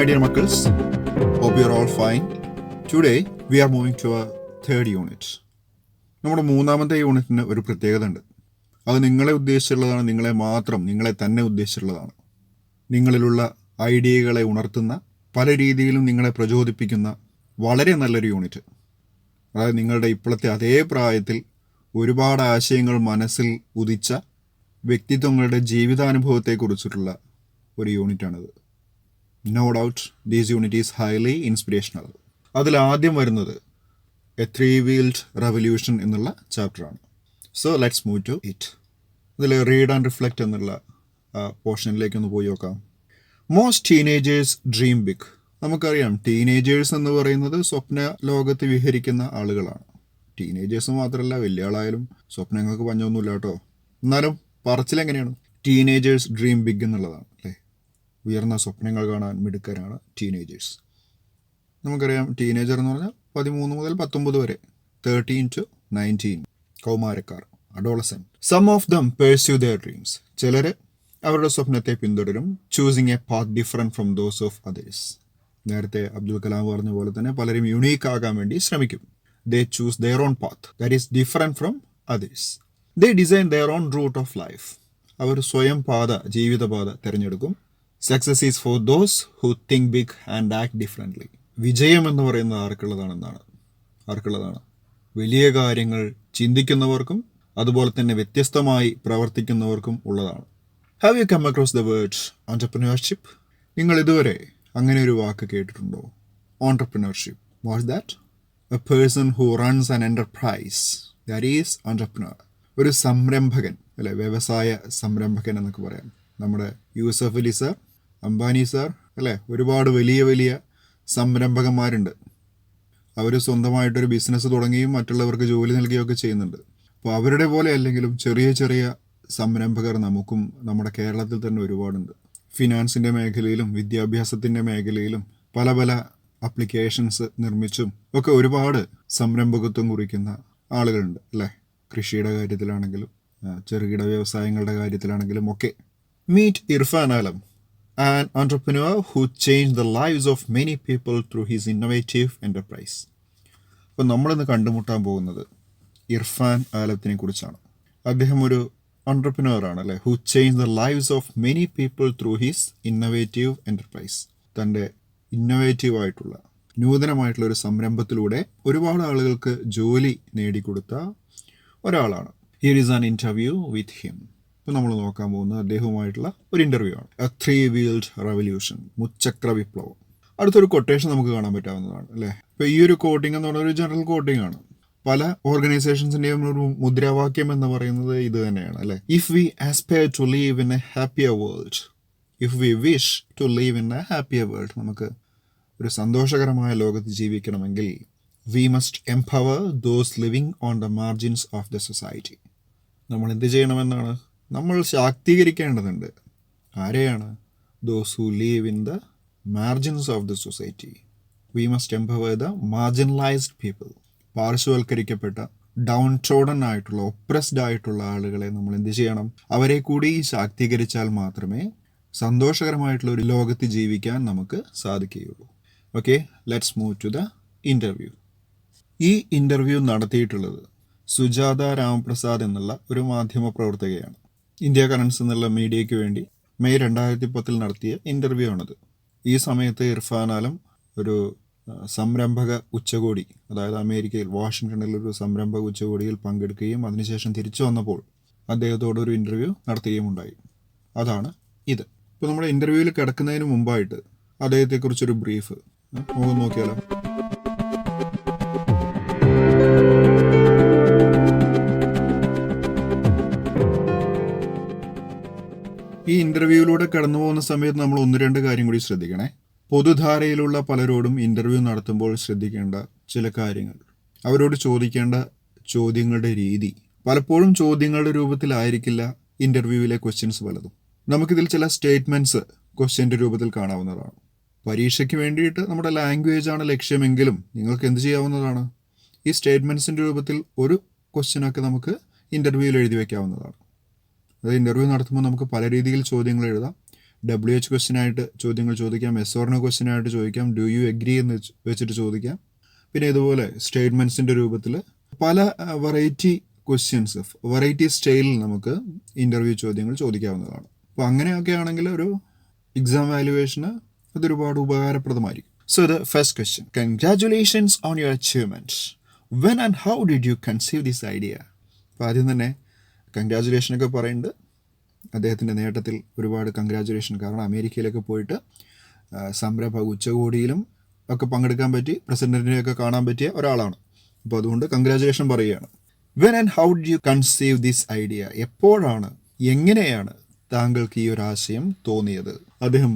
dear Muckles. Hope you're all fine. Today we are moving to our third unit. നമ്മുടെ മൂന്നാമത്തെ യൂണിറ്റിന് ഒരു പ്രത്യേകത ഉണ്ട്. അത് നിങ്ങളെ ഉദ്ദേശിച്ചുള്ളതാണ്, നിങ്ങളെ തന്നെ ഉദ്ദേശിച്ചുള്ളതാണ്. നിങ്ങളിലുള്ള ഐഡിയകളെ ഉണർത്തുന്ന, പല രീതിയിലും നിങ്ങളെ പ്രചോദിപ്പിക്കുന്ന വളരെ നല്ലൊരു യൂണിറ്റ്. അതായത് നിങ്ങളുടെ ഇപ്പോഴത്തെ അതേ പ്രായത്തിൽ ഒരുപാട് ആശയങ്ങൾ മനസ്സിൽ ഉദിച്ച വ്യക്തിത്വങ്ങളുടെ ജീവിതാനുഭവത്തെക്കുറിച്ചിട്ടുള്ള ഒരു യൂണിറ്റാണിത്. No doubt these unit is highly inspirational. അതിലാദ്യം വരുന്നത് എ ത്രീ വീൽഡ് റെവല്യൂഷൻ എന്നുള്ള ചാപ്റ്ററാണ്. So let's move to it. ഇതിൽ റീഡ് ആൻഡ് റിഫ്ലക്റ്റ് എന്നുള്ള പോർഷനിലേക്കൊന്ന് പോയി നോക്കാം. Most teenagers dream big. നമുക്കറിയാം, ടീനേജേഴ്സ് എന്ന് പറയുന്നത് സ്വപ്ന ലോകത്ത് വിഹരിക്കുന്ന ആളുകളാണ്. ടീനേജേഴ്സ് മാത്രമല്ല, വലിയ ആളായാലും സ്വപ്നങ്ങൾക്ക് പഞ്ഞൊന്നുമില്ല കേട്ടോ. എന്നാലും പറച്ചിലെങ്ങനെയാണ്? ടീനേജേഴ്സ് ഡ്രീം ബിഗ് എന്നുള്ളതാണ് അല്ലേ. ഉയർന്ന സ്വപ്നങ്ങൾ കാണാൻ മിടുക്കരാണ് ടീനേജേഴ്സ്. നമുക്കറിയാം, ടീനേജർ എന്ന് പറഞ്ഞാൽ 13 മുതൽ 19 വരെ, 13 to 19, കൗമാരക്കാർ, adolescent. Some of them pursue their dreams. ചിലർ അവരുടെ സ്വപ്നത്തെ പിന്തുടരും. Choosing a path different from those of others. നേരത്തെ അബ്ദുൽ കലാം പറഞ്ഞ പോലെ തന്നെ പലരും യുണീക്ക് ആകാൻ വേണ്ടി ശ്രമിക്കും. They choose their own path that is different from others. They design their own route of life. അവർ സ്വയം ജീവിതപാത തിരഞ്ഞെടുക്കും. Success is for those who think big and act differently. വിജയം എന്ന് പറയുന്നത് ആർക്കുള്ളതാണ്? വലിയ കാര്യങ്ങൾ ചിന്തിക്കുന്നവർക്കും അതുപോലെ തന്നെ വ്യത്യസ്തമായി പ്രവർത്തിക്കുന്നവർക്കും ഉള്ളതാണ്. Have you come across the word entrepreneurship? നിങ്ങൾ ഇതുവരെ അങ്ങനെ ഒരു വാക്ക് കേട്ടിട്ടുണ്ടോ? Entrepreneurship, what's that? A person who runs an enterprise, that is entrepreneur. ഒരു സംരംഭകൻ അല്ലെ, വ്യവസായ സംരംഭകൻ എന്നൊക്കെ പറയാം. നമ്മുടെ യൂസഫ് അലി സാർ, അംബാനി സാർ അല്ലേ, ഒരുപാട് വലിയ വലിയ സംരംഭകന്മാരുണ്ട്. അവർ സ്വന്തമായിട്ടൊരു ബിസിനസ് തുടങ്ങുകയും മറ്റുള്ളവർക്ക് ജോലി നൽകുകയൊക്കെ ചെയ്യുന്നുണ്ട്. അപ്പോൾ അവരുടെ പോലെ അല്ലെങ്കിലും ചെറിയ ചെറിയ സംരംഭകർ നമുക്കും നമ്മുടെ കേരളത്തിൽ തന്നെ ഒരുപാടുണ്ട്. ഫിനാൻസിൻ്റെ മേഖലയിലും വിദ്യാഭ്യാസത്തിൻ്റെ മേഖലയിലും പല പല അപ്ലിക്കേഷൻസ് നിർമ്മിച്ചും ഒക്കെ ഒരുപാട് സംരംഭകത്വം കുറിക്കുന്ന ആളുകളുണ്ട് അല്ലേ. കൃഷിയുടെ കാര്യത്തിലാണെങ്കിലും ചെറുകിട വ്യവസായങ്ങളുടെ കാര്യത്തിലാണെങ്കിലും ഒക്കെ. Meet Irfan Alam, an entrepreneur who changed the lives of many people through his innovative enterprise. അപ്പോൾ നമ്മളിന്ന് കണ്ടുമുട്ടാൻ പോകുന്നത് ഇർഫാൻ ആലത്തിനെ കുറിച്ചാണ്. അദ്ദേഹം ഒരു entrepreneur ആണ് അല്ലേ. Who change the lives of many people through his innovative enterprise. തൻ്റെ ഇന്നോവേറ്റീവ് ആയിട്ടുള്ള നൂതനമായിട്ടുള്ള ഒരു സംരംഭത്തിലൂടെ ഒരുപാട് ആളുകൾക്ക് ജോലി നേടിക്കൊടുത്ത ഒരാളാണ്. Here is an interview with him. ഇപ്പോൾ നമ്മൾ നോക്കാൻ പോകുന്നത് അദ്ദേഹവുമായിട്ടുള്ള ഒരു ഇൻ്റർവ്യൂ ആണ്. എ ത്രീ വീൽഡ് റെവല്യൂഷൻ, മുച്ചക്ര വിപ്ലവം. അടുത്തൊരു കൊട്ടേഷൻ നമുക്ക് കാണാൻ പറ്റാവുന്നതാണ് അല്ലേ. ഇപ്പോൾ ഈ ഒരു കോട്ടിംഗ് എന്ന് പറയുന്ന ഒരു ജനറൽ കോട്ടിംഗ് ആണ്. പല ഓർഗനൈസേഷൻസിൻ്റെയും ഒരു മുദ്രാവാക്യം എന്ന് പറയുന്നത് ഇത് തന്നെയാണ് അല്ലേ. If we aspire to live in a happier world, if we wish to live in a happier world, നമുക്ക് ഒരു സന്തോഷകരമായ ലോകത്ത് ജീവിക്കണമെങ്കിൽ we must empower those living on the margins of the society. നമ്മൾ എന്ത് ചെയ്യണമെന്നാണ്? നമ്മൾ ശാക്തീകരിക്കേണ്ടതുണ്ട്. ആരെയാണ്? Those who live in the margins of the society. We must empower the marginalised people. പാർശ്വവൽക്കരിക്കപ്പെട്ട, ഡൗൺ ട്രോഡൻ ആയിട്ടുള്ള, ഒപ്രസ്ഡ് ആയിട്ടുള്ള ആളുകളെ നമ്മൾ എന്ത് ചെയ്യണം? അവരെ കൂടി ശാക്തീകരിച്ചാൽ മാത്രമേ സന്തോഷകരമായിട്ടുള്ള ഒരു ലോകത്ത് ജീവിക്കാൻ നമുക്ക് സാധിക്കുകയുള്ളൂ. Okay, let's move to the interview. ഈ ഇൻ്റർവ്യൂ നടത്തിയിട്ടുള്ളത് സുജാത രാമപ്രസാദ് എന്നുള്ള ഒരു മാധ്യമ പ്രവർത്തകയാണ്. ഇന്ത്യ കറൻസ് എന്നുള്ള മീഡിയയ്ക്ക് വേണ്ടി മെയ് 2010 നടത്തിയ ഇൻ്റർവ്യൂ ആണത്. ഈ സമയത്ത് ഇർഫാൻ ആലം ഒരു സംരംഭക ഉച്ചകോടി, അതായത് അമേരിക്കയിൽ വാഷിങ്ടണിൽ ഒരു സംരംഭക ഉച്ചകോടിയിൽ പങ്കെടുക്കുകയും അതിനുശേഷം തിരിച്ചു വന്നപ്പോൾ അദ്ദേഹത്തോട് ഒരു ഇൻ്റർവ്യൂ നടത്തുകയും ഉണ്ടായി. അതാണ് ഇത്. ഇപ്പോൾ നമ്മുടെ ഇൻ്റർവ്യൂവിൽ കിടക്കുന്നതിന് മുമ്പായിട്ട് അദ്ദേഹത്തെക്കുറിച്ചൊരു ബ്രീഫ് നമുക്ക് നോക്കിയാലോ. ഈ ഇൻ്റർവ്യൂവിലൂടെ കടന്നു പോകുന്ന സമയത്ത് നമ്മൾ 1-2 കാര്യം കൂടി ശ്രദ്ധിക്കണേ. പൊതുധാരയിലുള്ള പലരോടും ഇൻ്റർവ്യൂ നടത്തുമ്പോൾ ശ്രദ്ധിക്കേണ്ട ചില കാര്യങ്ങൾ, അവരോട് ചോദിക്കേണ്ട ചോദ്യങ്ങളുടെ രീതി. പലപ്പോഴും ചോദ്യങ്ങളുടെ രൂപത്തിലായിരിക്കില്ല ഇൻ്റർവ്യൂവിലെ ക്വസ്റ്റ്യൻസ് പലതും. നമുക്കിതിൽ ചില സ്റ്റേറ്റ്മെൻറ്റ്സ് ക്വസ്റ്റ്യൻ്റെ രൂപത്തിൽ കാണാവുന്നതാണ്. പരീക്ഷയ്ക്ക് വേണ്ടിയിട്ട് നമ്മുടെ ലാംഗ്വേജ് ആണ് ലക്ഷ്യമെങ്കിലും നിങ്ങൾക്ക് എന്ത് ചെയ്യാവുന്നതാണ്? ഈ സ്റ്റേറ്റ്മെൻറ്റ്സിൻ്റെ രൂപത്തിൽ ഒരു ക്വസ്റ്റ്യനൊക്കെ നമുക്ക് ഇൻ്റർവ്യൂവിൽ എഴുതി വയ്ക്കാവുന്നതാണ്. അത് ഇൻ്റർവ്യൂ നടത്തുമ്പോൾ നമുക്ക് പല രീതിയിൽ ചോദ്യങ്ങൾ എഴുതാം. WH ക്വസ്റ്റ്യൻ ആയിട്ട് ചോദ്യങ്ങൾ ചോദിക്കാം, എസ് ഓർ നോ ക്വസ്റ്റ്യൻ ആയിട്ട് ചോദിക്കാം, ഡു യു എഗ്രി എന്ന് വെച്ചിട്ട് ചോദിക്കാം. പിന്നെ ഇതുപോലെ സ്റ്റേറ്റ്മെൻറ്റ്സിൻ്റെ രൂപത്തിൽ പല വെറൈറ്റി ക്വസ്റ്റ്യൻസ്, വെറൈറ്റി സ്റ്റൈലിൽ നമുക്ക് ഇൻ്റർവ്യൂ ചോദ്യങ്ങൾ ചോദിക്കാവുന്നതാണ്. അപ്പോൾ അങ്ങനെയൊക്കെ ആണെങ്കിൽ ഒരു എക്സാം വാല്യുവേഷന് അതൊരുപാട് ഉപകാരപ്രദമായിരിക്കും. So the first question, congratulations on your achievements. When and how did you conceive this idea? അപ്പോൾ ആദ്യം തന്നെ കൺഗ്രാറ്റുലേഷനൊക്കെ പറയുന്നുണ്ട്. അദ്ദേഹത്തിൻ്റെ നേട്ടത്തിൽ ഒരുപാട് കൺഗ്രാറ്റുലേഷൻ. കാരണം അമേരിക്കയിലൊക്കെ പോയിട്ട് സംരംഭ ഉച്ചകോടിയിലും ഒക്കെ പങ്കെടുക്കാൻ പറ്റി, പ്രസിഡന്റിനെയൊക്കെ കാണാൻ പറ്റിയ ഒരാളാണ്. അപ്പോൾ അതുകൊണ്ട് കൺഗ്രാറ്റുലേഷൻ പറയുകയാണ്. When and how did you conceive this idea? എപ്പോഴാണ്, എങ്ങനെയാണ് താങ്കൾക്ക് ഈ ഒരു ആശയം തോന്നിയത്? അദ്ദേഹം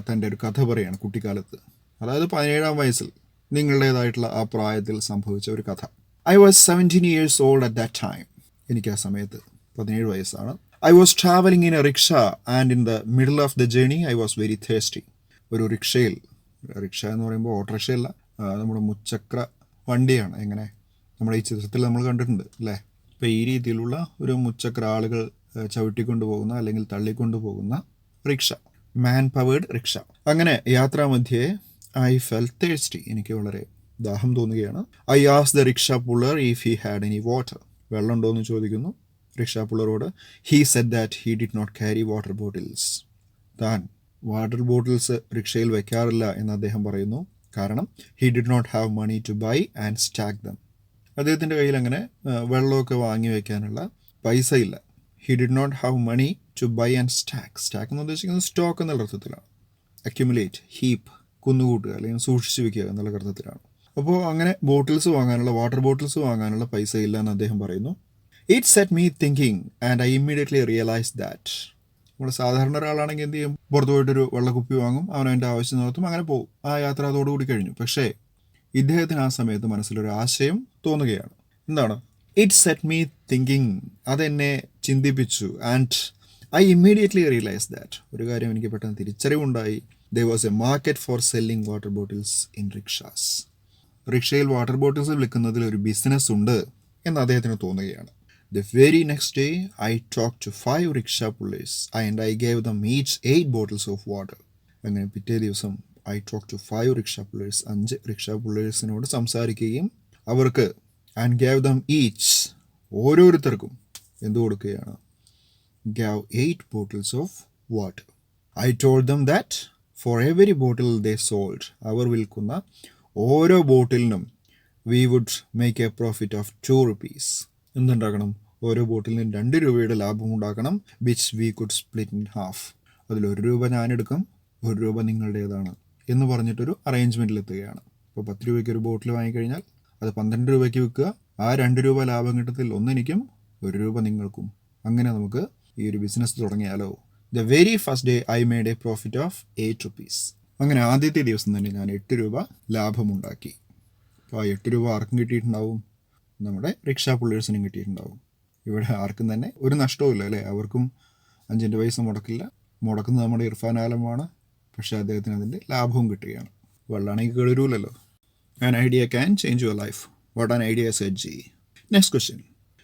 തൻ്റെ ഒരു കഥ പറയുകയാണ് കുട്ടിക്കാലത്ത്, അതായത് 17-ാം വയസ്സിൽ നിങ്ങളുടേതായിട്ടുള്ള ആ പ്രായത്തിൽ സംഭവിച്ച ഒരു കഥ. I was 17 years old at that time. എനിക്ക് ആ സമയത്ത് 17 വയസ്സാണ്. I was travelling in A rickshaw and in the middle of the journey I was very thirsty. ഒരു റിക്ഷയിൽ, റിക്ഷ എന്ന് പറയുമ്പോൾ ഓട്ടോറിക്ഷയല്ല, നമ്മുടെ മുച്ചക്ര വണ്ടിയാണ്. എങ്ങനെ നമ്മുടെ ഈ ചിത്രത്തിൽ നമ്മൾ കണ്ടിട്ടുണ്ട് അല്ലേ? ഇപ്പോൾ ഈ രീതിയിലുള്ള ഒരു മുച്ചക്ര ആളുകൾ ചവിട്ടിക്കൊണ്ടു പോകുന്ന അല്ലെങ്കിൽ തള്ളിക്കൊണ്ടു പോകുന്ന റിക്ഷ, മാൻ പവേർഡ് റിക്ഷ. അങ്ങനെ യാത്രാമധ്യേ ഐ ഫെൽറ്റ് തേഴ്സ്റ്റി, എനിക്ക് വളരെ ദാഹം തോന്നുകയാണ്. I asked the rickshaw puller if he had any water, വെള്ളം ഉണ്ടോ എന്ന് ചോദിക്കുന്നു റിക്ഷ പുള്ളറോട്. He said that he did not carry water bottles. താൻ വാട്ടർ ബോട്ടിൽസ് റിക്ഷയിൽ വെക്കാറില്ല എന്ന് അദ്ദേഹം പറയുന്നു. കാരണം he did not have money to buy and stack them. അദ്ദേഹത്തിൻ്റെ കയ്യിൽ അങ്ങനെ വെള്ളമൊക്കെ വാങ്ങി വയ്ക്കാനുള്ള പൈസ ഇല്ല. He did not have money to buy and stack. Stack എന്ന് ഉദ്ദേശിക്കുന്നത് സ്റ്റോക്ക് എന്നുള്ള അർത്ഥത്തിലാണ്. അക്യുമുലേറ്റ്, ഹീപ്പ്, കുന്നുകൂട്ടുക അല്ലെങ്കിൽ സൂക്ഷിച്ചു വെക്കുക എന്നുള്ള അർത്ഥത്തിലാണ്. അപ്പോൾ അങ്ങനെ ബോട്ടിൽസ് വാങ്ങാനുള്ള, വാട്ടർ ബോട്ടിൽസ് വാങ്ങാനുള്ള പൈസ ഇല്ല എന്ന് അദ്ദേഹം പറയുന്നു. It set me thinking and I immediately realise that. നമ്മൾ സാധാരണ ഒരാളാണെങ്കിൽ എന്ത് ചെയ്യും? പുറത്തു പോയിട്ടൊരു വെള്ളക്കുപ്പി വാങ്ങും, അവനവൻ്റെ ആവശ്യം നടത്തും, അങ്ങനെ പോകും. ആ യാത്ര അതോടുകൂടി കഴിഞ്ഞു. പക്ഷേ ഇദ്ദേഹത്തിന് ആ സമയത്ത് മനസ്സിലൊരു ആശയം തോന്നുകയാണ്. എന്താണ്? ഇറ്റ് സെറ്റ് മീ തിങ്കിങ്, അതെന്നെ ചിന്തിപ്പിച്ചു. And I immediately realise that, ഒരു കാര്യം എനിക്ക് പെട്ടെന്ന് തിരിച്ചറിവുണ്ടായി. there was a market for selling water bottles in rickshaws. റിക്ഷയിൽ വാട്ടർ ബോട്ടിൽസ് വിൽക്കുന്നതിൽ ഒരു ബിസിനസ് ഉണ്ട് എന്ന് അദ്ദേഹത്തിന് തോന്നുകയാണ്. The very next day, I talked to 5 rickshaw pullers and I gave them each 8 bottles of water. അങ്ങനെ പിറ്റേ ദിവസം I talked to 5 rickshaw pullers, 5 rickshaw പുള്ളേഴ്സിനോട് സംസാരിക്കുകയും അവർക്ക് and gave them each, ഓരോരുത്തർക്കും എന്ത് കൊടുക്കുകയാണ്? gave 8 bottles of water. I told them that for every bottle they sold, അവർ വിൽക്കുന്ന ഓരോ ബോട്ടിലിനും we would make a profit of 2 rupees. എന്തുണ്ടാക്കണം? ഓരോ ബോട്ടിലിനും 2 രൂപയുടെ ലാഭം ഉണ്ടാക്കണം. which we could split in half. അതിൽ 1 രൂപ ഞാനെടുക്കാം, 1 രൂപ നിങ്ങളുടേതാണ് എന്ന് പറഞ്ഞിട്ടൊരു അറേഞ്ച്മെൻറ്റിലെത്തുകയാണ്. അപ്പോൾ 10 രൂപയ്ക്ക് ഒരു ബോട്ടിൽ വാങ്ങിക്കഴിഞ്ഞാൽ അത് 12 രൂപയ്ക്ക് വിൽക്കുക. ആ 2 രൂപ ലാഭം കിട്ടത്തിൽ 1 എനിക്കും 1 രൂപ നിങ്ങൾക്കും. അങ്ങനെ നമുക്ക് ഈ ഒരു ബിസിനസ് തുടങ്ങിയാലോ? The very first day I made a profit of 8 rupees. അങ്ങനെ ആദ്യത്തെ ദിവസം തന്നെ ഞാൻ 8 രൂപ ലാഭമുണ്ടാക്കി. അപ്പോൾ ആ 8 രൂപ ആർക്കും കിട്ടിയിട്ടുണ്ടാവും? നമ്മുടെ റിക്ഷാ പുള്ളേഴ്സിനും കിട്ടിയിട്ടുണ്ടാവും. ഇവിടെ ആർക്കും തന്നെ ഒരു നഷ്ടവും ഇല്ല അല്ലേ? അവർക്കും 5 പൈസ മുടക്കില്ല. മുടക്കുന്നത് നമ്മുടെ ഇർഫാൻ ആലമാണ്. പക്ഷേ അദ്ദേഹത്തിന് അതിൻ്റെ ലാഭവും കിട്ടുകയാണ്. വെള്ളമാണെങ്കിൽ കേടൂലല്ലോ. An idea can change your life. What an idea, said G. Next question.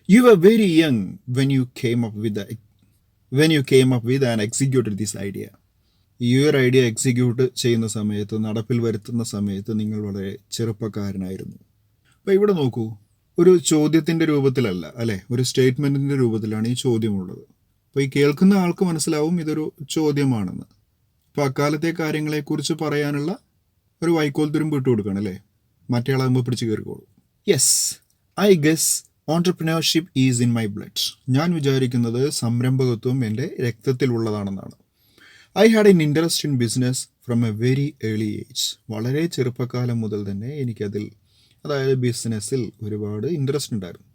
You were very young when you came up with and executed this idea. ഈ ഒരു ഐഡിയ എക്സിക്യൂട്ട് ചെയ്യുന്ന സമയത്ത്, നടപ്പിൽ വരുത്തുന്ന സമയത്ത് നിങ്ങൾ വളരെ ചെറുപ്പക്കാരനായിരുന്നു. അപ്പോൾ ഇവിടെ നോക്കൂ, ഒരു ചോദ്യത്തിൻ്റെ രൂപത്തിലല്ല അല്ലേ, ഒരു സ്റ്റേറ്റ്മെൻറ്റിൻ്റെ രൂപത്തിലാണ് ഈ ചോദ്യമുള്ളത്. അപ്പോൾ ഈ കേൾക്കുന്ന ആൾക്ക് മനസ്സിലാവും ഇതൊരു ചോദ്യമാണെന്ന്. അപ്പോൾ അക്കാലത്തെ കാര്യങ്ങളെക്കുറിച്ച് പറയാനുള്ള ഒരു വൈക്കോൽ തുരുമ്പ് ഇട്ട് കൊടുക്കണം അല്ലേ, മറ്റേ ആളാകുമ്പോൾ പിടിച്ച് കയറിക്കോളൂ. Yes, I guess entrepreneurship is in my blood. ഞാൻ വിചാരിക്കുന്നത് സംരംഭകത്വം എൻ്റെ രക്തത്തിലുള്ളതാണെന്നാണ്. I had an interest in business from a very early age. വളരെ ചെറുപ്പക്കാലം മുതൽ തന്നെ എനിക്കതിൽ, അതായത് ബിസിനസ്സിൽ ഒരുപാട് ഇൻട്രസ്റ്റ് ഉണ്ടായിരുന്നു.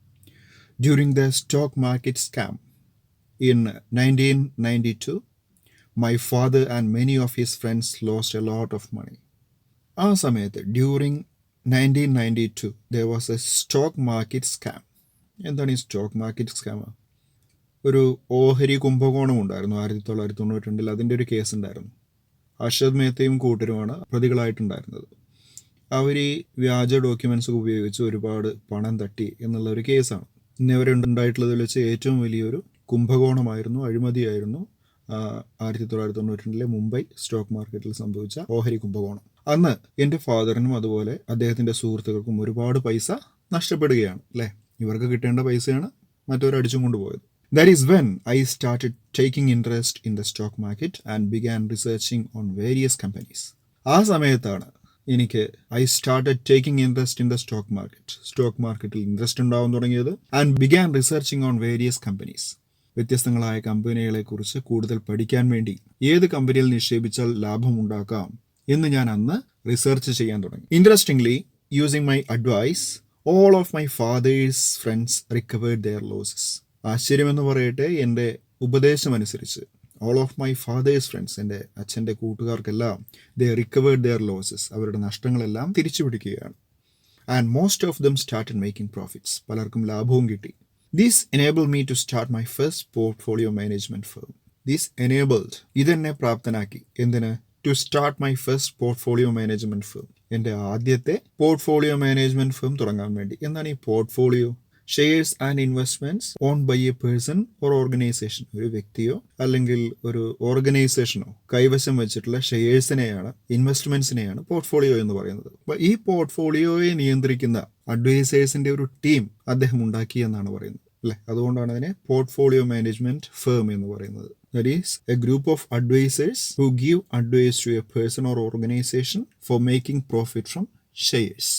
During the stock market scam in 1992, my father and many of his friends lost a lot of money. ആ സമയത്ത് during 1992 there was a stock market scam. എന്താണ് ഈ സ്റ്റോക്ക് മാർക്കറ്റ് സ്കാം? ഒരു ഓഹരി കുംഭകോണം ഉണ്ടായിരുന്നു 1992. അതിൻ്റെ ഒരു കേസ് ഉണ്ടായിരുന്നു. അർഷദ് മേത്തയും കൂട്ടരുമാണ് പ്രതികളായിട്ടുണ്ടായിരുന്നത്. അവർ ഈ വ്യാജ ഡോക്യുമെൻറ്റ്സ് ഉപയോഗിച്ച് ഒരുപാട് പണം തട്ടി എന്നുള്ള ഒരു കേസാണ്. ഇന്നേവരെ ഉണ്ടായിട്ടുള്ളതിൽ വെച്ച് ഏറ്റവും വലിയൊരു കുംഭകോണമായിരുന്നു, അഴിമതിയായിരുന്നു 1992 മുംബൈ സ്റ്റോക്ക് മാർക്കറ്റിൽ സംഭവിച്ച ഓഹരി കുംഭകോണം. അന്ന് എൻ്റെ ഫാദറിനും അതുപോലെ അദ്ദേഹത്തിൻ്റെ സുഹൃത്തുക്കൾക്കും ഒരുപാട് പൈസ നഷ്ടപ്പെടുകയാണ് അല്ലേ. ഇവർക്ക് കിട്ടേണ്ട പൈസയാണ് മറ്റവർ അടിച്ചും കൊണ്ടുപോയത്. That is when I started taking interest in the stock market and began researching on various companies. ആ സമയത്താണ് എനിക്ക് I started taking interest in the stock market. Stock മാർക്കറ്റിൽ ഇൻട്രസ്റ്റ് ഉണ്ടാവാൻ തുടങ്ങിയത്. And began researching on various companies. വ്യത്യസ്തങ്ങളായ കമ്പനികളെ കുറിച്ച് കൂടുതൽ പഠിക്കാൻ വേണ്ടി ഏത് കമ്പനിയിൽ നിക്ഷേപിച്ചാൽ ലാഭമുണ്ടാക്കാം എന്ന് ഞാൻ അന്ന് റിസർച്ച് ചെയ്യാൻ തുടങ്ങി. Interestingly, using my advice, all of my father's friends recovered their losses. ആശ്ചര്യമെന്ന് പറയട്ടെ, എൻ്റെ ഉപദേശമനുസരിച്ച് all of my father's friends, എൻ്റെ അച്ഛൻ്റെ കൂട്ടുകാർക്കെല്ലാം ദേ റിക്കവേർഡ് ദെയർ ലോസസ്, അവരുടെ നഷ്ടങ്ങളെല്ലാം തിരിച്ചു പിടിക്കുകയാണ്. And most of them started making profits, പലർക്കും ലാഭവും കിട്ടി. This enabled me to start my first portfolio management firm. This enabled, ഇതെന്നെ പ്രാപ്തനാക്കി എന്തിന്? To start my first portfolio management firm, എൻ്റെ ആദ്യത്തെ പോർട്ട്ഫോളിയോ മാനേജ്മെൻറ്റ് ഫേം തുടങ്ങാൻ വേണ്ടി. എന്താണ് ഈ portfolio? Shares and investments own by a person or organisation. ഒരു വ്യക്തിയോ അല്ലെങ്കിൽ ഒരു ഓർഗനൈസേഷനോ കൈവശം വെച്ചിട്ടുള്ള ഷെയർസിനെയാണ്, ഇൻവെസ്റ്റ്മെന്റ്സിനെയാണ് പോർട്ട്ഫോളിയോ എന്ന് പറയുന്നത്. അപ്പോൾ ഈ പോർട്ട്ഫോളിയോയെ നിയന്ത്രിക്കുന്ന അഡ്വൈസേഴ്സിന്റെ ഒരു ടീം അദ്ദേഹം ഉണ്ടാക്കി എന്നാണ് പറയുന്നത് അല്ലെ. അതുകൊണ്ടാണ് അതിനെ പോർട്ട്ഫോളിയോ മാനേജ്മെന്റ് ഫേം എന്ന് പറയുന്നത്. That is a group of advisors who give advice to a person or organisation for making profit from shares.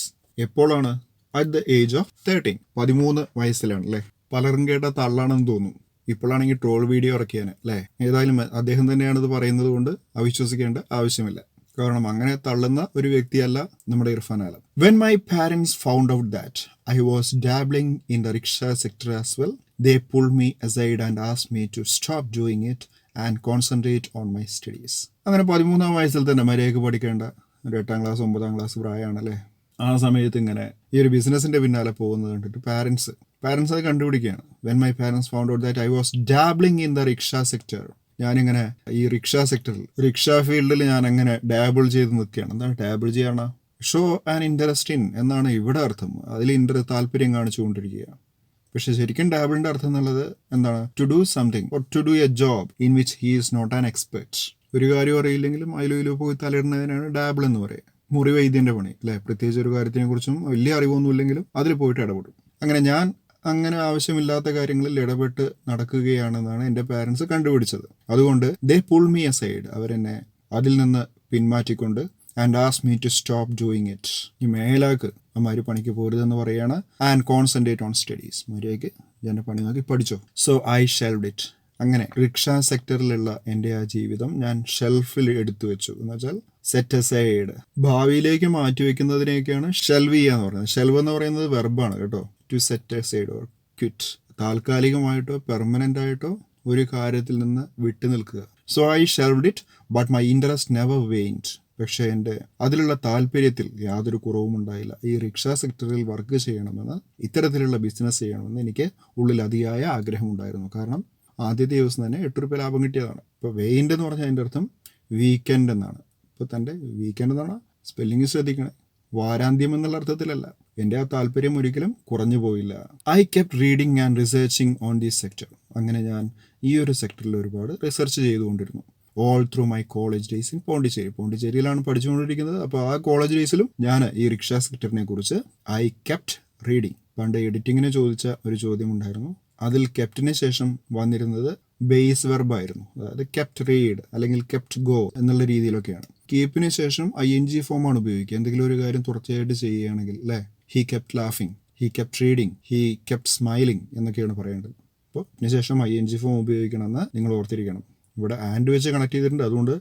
എപ്പോഴാണ്? At the age of 13. 13 വയസ്സിലാണ് അല്ലേ. പലരും കേട്ട തള്ളാണെന്ന് തോന്നും. ഇപ്പോഴാണെങ്കിൽ ട്രോൾ വീഡിയോ ഇറക്കിയാണ് അല്ലേ. ഏതായാലും അദ്ദേഹം തന്നെയാണ് ഇത് പറയുന്നത് കൊണ്ട് അവിശ്വസിക്കേണ്ട ആവശ്യമില്ല. കാരണം അങ്ങനെ തള്ളുന്ന ഒരു വ്യക്തിയല്ല നമ്മുടെ Irfan Alam. When my parents found out that I was dabbling in the rickshaw sector as well, they pulled me aside and asked me to stop doing it and concentrate on my studies. അങ്ങനെ 13 വയസ്സിൽ തന്നെ മര്യാദയ്ക്ക് പഠിക്കേണ്ട ഒരു 8ാം class 9ാം class പ്രായമാണല്ലേ. ആ സമയത്ത് ഇങ്ങനെ ഈ ഒരു ബിസിനസിന്റെ പിന്നാലെ പോകുന്നത് കണ്ടിട്ട് പാരൻസ് അത് കണ്ടുപിടിക്കുകയാണ്. When my parents found out that I was dabbling in the rickshaw sector. ഞാനിങ്ങനെ ഈ റിക്ഷ സെക്ടറിൽ, റിക്ഷ ഫീൽഡിൽ ഞാൻ അങ്ങനെ ഡാബിൾ ചെയ്ത് നിൽക്കുകയാണ്. എന്താണ് ഡാബിൾ ചെയ്യണ? ഷോ ആൻഡ് ഇൻട്രസ്റ്റ് ഇൻ എന്നാണ് ഇവിടെ അർത്ഥം. അതിൽ താല്പര്യം കാണിച്ചുകൊണ്ടിരിക്കുക. പക്ഷെ ശരിക്കും ഡാബിളിന്റെ അർത്ഥം എന്നുള്ളത് എന്താണ്? To do something or to do a job in which he is not an expert. ഒരു കാര്യം അറിയില്ലെങ്കിലും അതിലോ പോയി തലയിടുന്നതിനാണ് ഡാബിൾ എന്ന് പറയുക. മുറിവൈദ്യന്റെ പണി അല്ലെ. പ്രത്യേകിച്ച് ഒരു കാര്യത്തിനെ കുറിച്ചും വലിയ അറിവൊന്നുമില്ലെങ്കിലും അതിൽ പോയിട്ട് ഇടപെടും. അങ്ങനെ ആവശ്യമില്ലാത്ത കാര്യങ്ങളിൽ ഇടപെട്ട് നടക്കുകയാണെന്നാണ് എൻ്റെ പാരൻസ് കണ്ടുപിടിച്ചത്. അതുകൊണ്ട് ദേ പുൾ മീ അസൈഡ്, അവരെന്നെ അതിൽ നിന്ന് പിന്മാറ്റിക്കൊണ്ട് and ask me to stop doing it. ഈ മേലാക്ക് അമ്മാര് പണിക്ക് പോരുതെന്ന് പറയാണ്. ആൻഡ് കോൺസെൻട്രേറ്റ് ഓൺ സ്റ്റഡീസ്, മര്യാദയ്ക്ക് എൻ്റെ പണി നോക്കി പഠിച്ചോ. So I shelved it. അങ്ങനെ റിക്ഷ സെക്ടറിലുള്ള എൻ്റെ ആ ജീവിതം ഞാൻ ഷെൽഫിൽ എടുത്തു വെച്ചു. എന്ന് വെച്ചാൽ സെറ്റ് അസൈഡ്, ഭാവിയിലേക്ക് മാറ്റിവെക്കുന്നതിനെയൊക്കെയാണ് ഷെൽവ് ചെയ്യാന്ന് പറയുന്നത്. ഷെൽവ് എന്ന് പറയുന്നത് വെർബാണ് കേട്ടോ. To set aside or quit. താൽക്കാലികമായിട്ടോ പെർമനന്റ് ആയിട്ടോ ഒരു കാര്യത്തിൽ നിന്ന് വിട്ടു നിൽക്കുക. So I shelved it but my interest never waned. പക്ഷേ എൻ്റെ അതിലുള്ള താല്പര്യത്തിൽ യാതൊരു കുറവും ഉണ്ടായില്ല. ഈ റിക്ഷ സെക്ടറിൽ വർക്ക് ചെയ്യണമെന്ന്, ഇത്തരത്തിലുള്ള ബിസിനസ് ചെയ്യണമെന്ന് എനിക്ക് ഉള്ളിൽ അതിയായ ആഗ്രഹമുണ്ടായിരുന്നു. കാരണം ആദ്യത്തെ ദിവസം തന്നെ 8 രൂപ ലാഭം കിട്ടിയതാണ്. ഇപ്പോൾ വെയിൻഡ് എന്ന് പറഞ്ഞാൽ അതിൻ്റെ അർത്ഥം വീക്കെൻഡ് എന്നാണ്. ഇപ്പോൾ തൻ്റെ വീക്കെൻഡ് എന്നാണ് സ്പെല്ലിങ് ശ്രദ്ധിക്കണേ. വാരാന്ത്യം എന്നുള്ള അർത്ഥത്തിലല്ല. എൻ്റെ ആ താല്പര്യം ഒരിക്കലും കുറഞ്ഞു പോയില്ല. I kept reading and researching on this sector. അങ്ങനെ ഞാൻ ഈ ഒരു സെക്ടറിൽ ഒരുപാട് റിസർച്ച് ചെയ്തുകൊണ്ടിരുന്നു. All through my college days in Pondicherry. പോണ്ടിച്ചേരിയിലാണ് പഠിച്ചുകൊണ്ടിരിക്കുന്നത്. അപ്പോൾ ആ കോളേജ് ഡേയ്സിലും ഞാൻ ഈ റിക്ഷ സെക്ടറിനെ കുറിച്ച് ഐ കെപ്റ്റ് റീഡിങ്. പണ്ട് എഡിറ്റിങ്ങിന് ചോദിച്ച ഒരു ചോദ്യം ഉണ്ടായിരുന്നു. അതിൽ കെപ്റ്റിന് ശേഷം വന്നിരുന്നത് ബേസ് വെർബായിരുന്നു. അതായത് കെപ്റ്റ് റീഡ് അല്ലെങ്കിൽ കെപ്റ്റ് ഗോ എന്നുള്ള രീതിയിലൊക്കെയാണ്. കീപ്പിന് ശേഷം ING ഫോമാണ് ഉപയോഗിക്കുക. എന്തെങ്കിലും ഒരു കാര്യം തുടർച്ചയായിട്ട് ചെയ്യുകയാണെങ്കിൽ അല്ലേ. ഹി കെപ്റ്റ് ലാഫിങ്, he kept reading, he kept smiling എന്നൊക്കെയാണ് പറയേണ്ടത്. അപ്പോൾ ഇതിന് ശേഷം ING ഫോം ഉപയോഗിക്കണമെന്ന് നിങ്ങൾ ഓർത്തിരിക്കണം. ഇവിടെ ആൻഡ് വെച്ച് കണക്ട് ചെയ്തിട്ടുണ്ട്. അതുകൊണ്ട്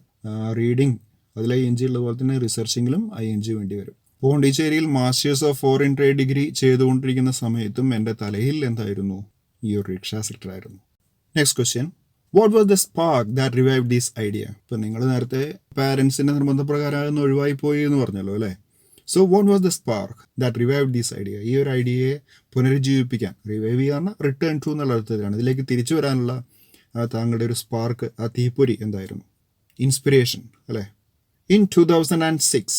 റീഡിങ് അതിൽ ING ഉള്ളതുപോലെ തന്നെ റിസർച്ചിങ്ങിലും ING വേണ്ടി വരും. പോണ്ടിച്ചേരിയിൽ masters of foreign trade degree ചെയ്തുകൊണ്ടിരിക്കുന്ന സമയത്തും എൻ്റെ തലയിൽ എന്തായിരുന്നു? ഈ ഒരു റിക്ഷ സെക്ടർ ആയിരുന്നു. Next question, what was the spark that revive this idea? ഇപ്പം നിങ്ങൾ നേരത്തെ പാരൻസിൻ്റെ നിർബന്ധപ്രകാരം ഒഴിവായി പോയി എന്ന് പറഞ്ഞല്ലോ അല്ലേ. So what was the spark that revive this idea? ഈ ഒരു ഐഡിയയെ പുനരുജ്ജീവിപ്പിക്കാൻ, റിവൈവ് ചെയ്യാൻ റിട്ടേൺ ടു എന്നുള്ള അർത്ഥത്തിലാണ്. ഇതിലേക്ക് തിരിച്ചു വരാനുള്ള താങ്കളുടെ ഒരു സ്പാർക്ക്, ആ തീപ്പൊരി എന്തായിരുന്നു? ഇൻസ്പിറേഷൻ അല്ലേ. In 2006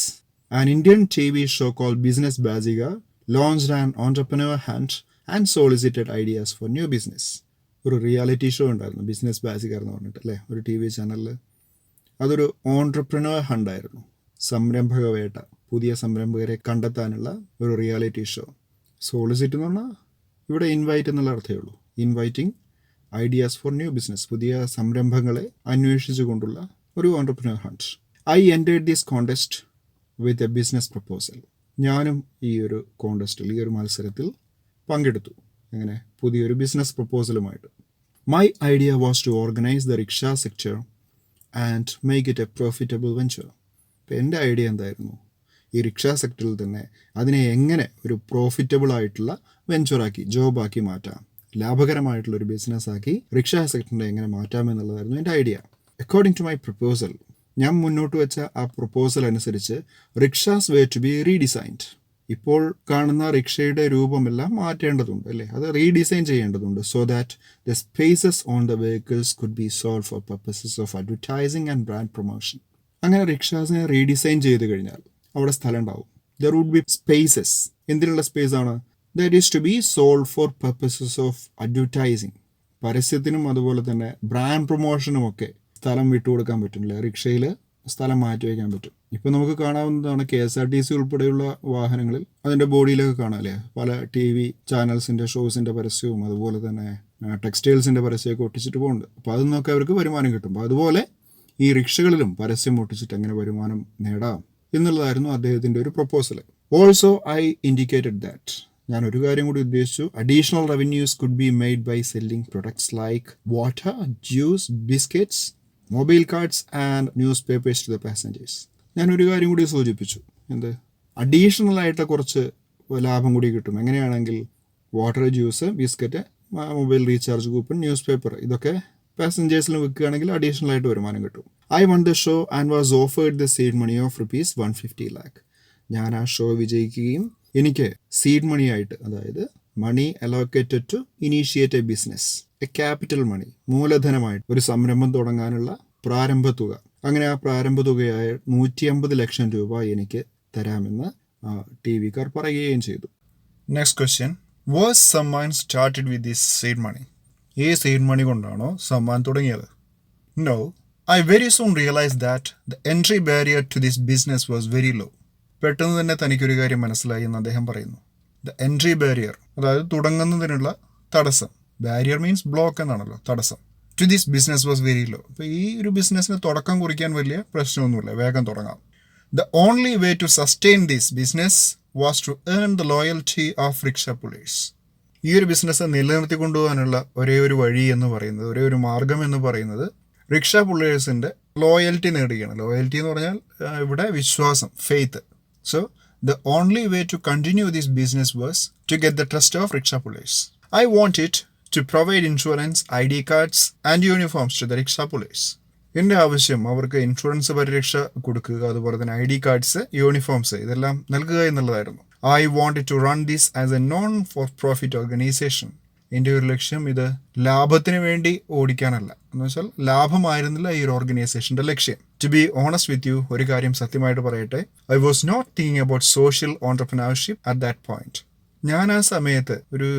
an Indian TV show called Business Baziga launched an entrepreneur hunt and solicited ideas for new business. ഒരു റിയാലിറ്റി ഷോ ഉണ്ടായിരുന്നു, ബിസിനസ് ബാസികർ എന്ന് പറഞ്ഞിട്ട് അല്ലേ, ഒരു TV ചാനലിൽ. അതൊരു ഓൺട്രപ്രണർ ഹണ്ടായിരുന്നു, സംരംഭക വേട്ട, പുതിയ സംരംഭകരെ കണ്ടെത്താനുള്ള ഒരു റിയാലിറ്റി ഷോ. സോളിസിറ്റ് എന്ന് പറഞ്ഞാൽ ഇവിടെ ഇൻവൈറ്റ് എന്നുള്ള അർത്ഥമേ ഉള്ളൂ. Inviting ideas for new business, പുതിയ സംരംഭങ്ങളെ അന്വേഷിച്ചു കൊണ്ടുള്ള ഒരു entrepreneur hunt. I entered this contest with a business proposal. ഞാനും ഈ ഒരു കോൺടെസ്റ്റിൽ, ഈ ഒരു മത്സരത്തിൽ പങ്കെടുത്തു. അങ്ങനെ പുതിയൊരു ബിസിനസ് പ്രപ്പോസലുമായിട്ട്. My idea was to organise the rickshaw sector and make it a profitable venture. അപ്പോൾ എൻ്റെ ഐഡിയ എന്തായിരുന്നു, ഈ റിക്ഷ സെക്ടറിൽ തന്നെ അതിനെ എങ്ങനെ ഒരു പ്രോഫിറ്റബിൾ ആയിട്ടുള്ള വെഞ്ചറാക്കി, ജോബാക്കി മാറ്റാം, ലാഭകരമായിട്ടുള്ളൊരു ബിസിനസ്സാക്കി റിക്ഷ സെക്ടറിനെ എങ്ങനെ മാറ്റാമെന്നുള്ളതായിരുന്നു എൻ്റെ idea. According to my proposal, ഞാൻ മുന്നോട്ട് വെച്ച ആ പ്രപ്പോസൽ അനുസരിച്ച് rickshaws were to be redesigned. ഇപ്പോൾ കാണുന്ന റിക്ഷയുടെ രൂപമെല്ലാം മാറ്റേണ്ടതുണ്ട് അല്ലേ, അത് റീഡിസൈൻ ചെയ്യേണ്ടതുണ്ട്. So that the spaces on the vehicles could be solve for purposes of advertising and brand promotion. അങ്ങനെ റിക്ഷാസിനെ റീഡിസൈൻ ചെയ്ത് കഴിഞ്ഞാൽ അവിടെ സ്ഥലം ഉണ്ടാവും. There would be spaces. എന്തിനുള്ള സ്പേസ് ആണ്? That is to be solve for purposes of advertising. പരസ്യത്തിനും അതുപോലെ തന്നെ ബ്രാൻഡ് പ്രൊമോഷനും ഒക്കെ സ്ഥലം വിട്ടുകൊടുക്കാൻ പറ്റില്ല. റിക്ഷയിൽ സ്ഥലം മാറ്റി വയ്ക്കാൻ പറ്റും. ഇപ്പം നമുക്ക് കാണാവുന്നതാണ്, KSRTC ഉൾപ്പെടെയുള്ള വാഹനങ്ങളിൽ അതിൻ്റെ ബോഡിയിലൊക്കെ കാണാമല്ലേ, പല TV ചാനൽസിൻ്റെ ഷോസിൻ്റെ പരസ്യവും അതുപോലെ തന്നെ ടെക്സ്റ്റൈൽസിൻ്റെ പരസ്യമൊക്കെ ഒട്ടിച്ചിട്ട് പോകുന്നുണ്ട്. അപ്പോൾ അതിൽ നിന്നൊക്കെ അവർക്ക് വരുമാനം കിട്ടും. അപ്പോൾ അതുപോലെ ഈ റിക്ഷകളിലും പരസ്യം ഒട്ടിച്ചിട്ട് എങ്ങനെ വരുമാനം നേടാം എന്നുള്ളതായിരുന്നു അദ്ദേഹത്തിൻ്റെ ഒരു proposal. Also I indicated that, ഞാൻ ഒരു കാര്യം കൂടി ഉദ്ദേശിച്ചു, additional revenues could be made by selling products like water, juice, biscuits, mobile cards and news papers to the passengers. ഞാനൊരു കാര്യം കൂടി സൂചിപ്പിച്ചു, എന്ത്, അഡീഷണൽ ആയിട്ട് കുറച്ച് ലാഭം കൂടി കിട്ടും. എങ്ങനെയാണെങ്കിൽ water, juice, biscuit, mobile recharge coupon, newspaper, ഇതൊക്കെ പാസഞ്ചേഴ്സിന് വിൽക്കുകയാണെങ്കിൽ അഡീഷണൽ ആയിട്ട് വരുമാനം കിട്ടും. I won the show and was offered the seed money of ₹150 lakh. ഞാൻ ആ ഷോ വിജയിക്കുകയും എനിക്ക് സീഡ് മണി ആയിട്ട്, അതായത് money allocated to initiate a business, a capital money, മൂലധനമായിട്ട് ഒരു സംരംഭം തുടങ്ങാനുള്ള പ്രാരംഭ തുക, അങ്ങനെ ആ പ്രാരംഭ തുകയായ 150 ലക്ഷം രൂപ എനിക്ക് തരാമെന്ന് TV-കാർ പറയുകയും ചെയ്തു. Next question, was Samman started with this seed money? ഈ സീഡ് മണി കൊണ്ടാണോ സമ്മാൻ തുടങ്ങിയത്? No, I very soon realise that the entry barrier to this business was very low. പെട്ടെന്ന് തന്നെ തനിക്കൊരു കാര്യം മനസ്സിലായി എന്ന് അദ്ദേഹം പറയുന്നു. ദ എൻട്രി ബാരിയർ, അതായത് തുടങ്ങുന്നതിനുള്ള തടസ്സം. ബാരിയർ മീൻസ് ബ്ലോക്ക് എന്നാണല്ലോ, തടസ്സം. To this business was very low. അപ്പോൾ ഈ ഒരു ബിസിനസ്സിന് തുടക്കം കുറിക്കാൻ വലിയ പ്രശ്നമൊന്നുമില്ല, വേഗം തുടങ്ങാം. The only way to sustain this business was to earn the loyalty of rickshaw pullers. ഈ ഒരു ബിസിനസ് നിലനിർത്തി കൊണ്ടുപോകാനുള്ള ഒരേ ഒരു വഴി എന്ന് പറയുന്നത്, ഒരേ ഒരു മാർഗം എന്ന് പറയുന്നത് റിക്ഷ പുള്ളേഴ്സിൻ്റെ ലോയൽറ്റി നേടുകയാണ്. ലോയൽറ്റി എന്ന് പറഞ്ഞാൽ ഇവിടെ വിശ്വാസം, faith. So, the only way to continue this business was to get the trust of rickshaw pullers. I wanted to provide insurance, ID cards and uniforms to the rickshaw pullers. എൻ്റെ ആവശ്യം അവർക്ക് insurance പരിരക്ഷ കൊടുക്കുക, അതുപോലെ തന്നെ ID cards, uniforms ഇതെല്ലാം നൽകുക എന്നുള്ളതായിരുന്നു. I wanted to run this as a non-for-profit organization. എൻ്റെ ഒരു ലക്ഷ്യം ഇത് ലാഭത്തിന് വേണ്ടി ഓടിക്കാനല്ല, എന്ന് വെച്ചാൽ ലാഭമായിരുന്നില്ല ഈ ഒരു ഓർഗനൈസേഷൻ്റെ ലക്ഷ്യം. To be honest with you, ഒരു കാര്യം സത്യമായിട്ട് പറയട്ടെ, I was not thinking about social entrepreneurship at that point. ഞാൻ ആ സമയത്ത് ഒരു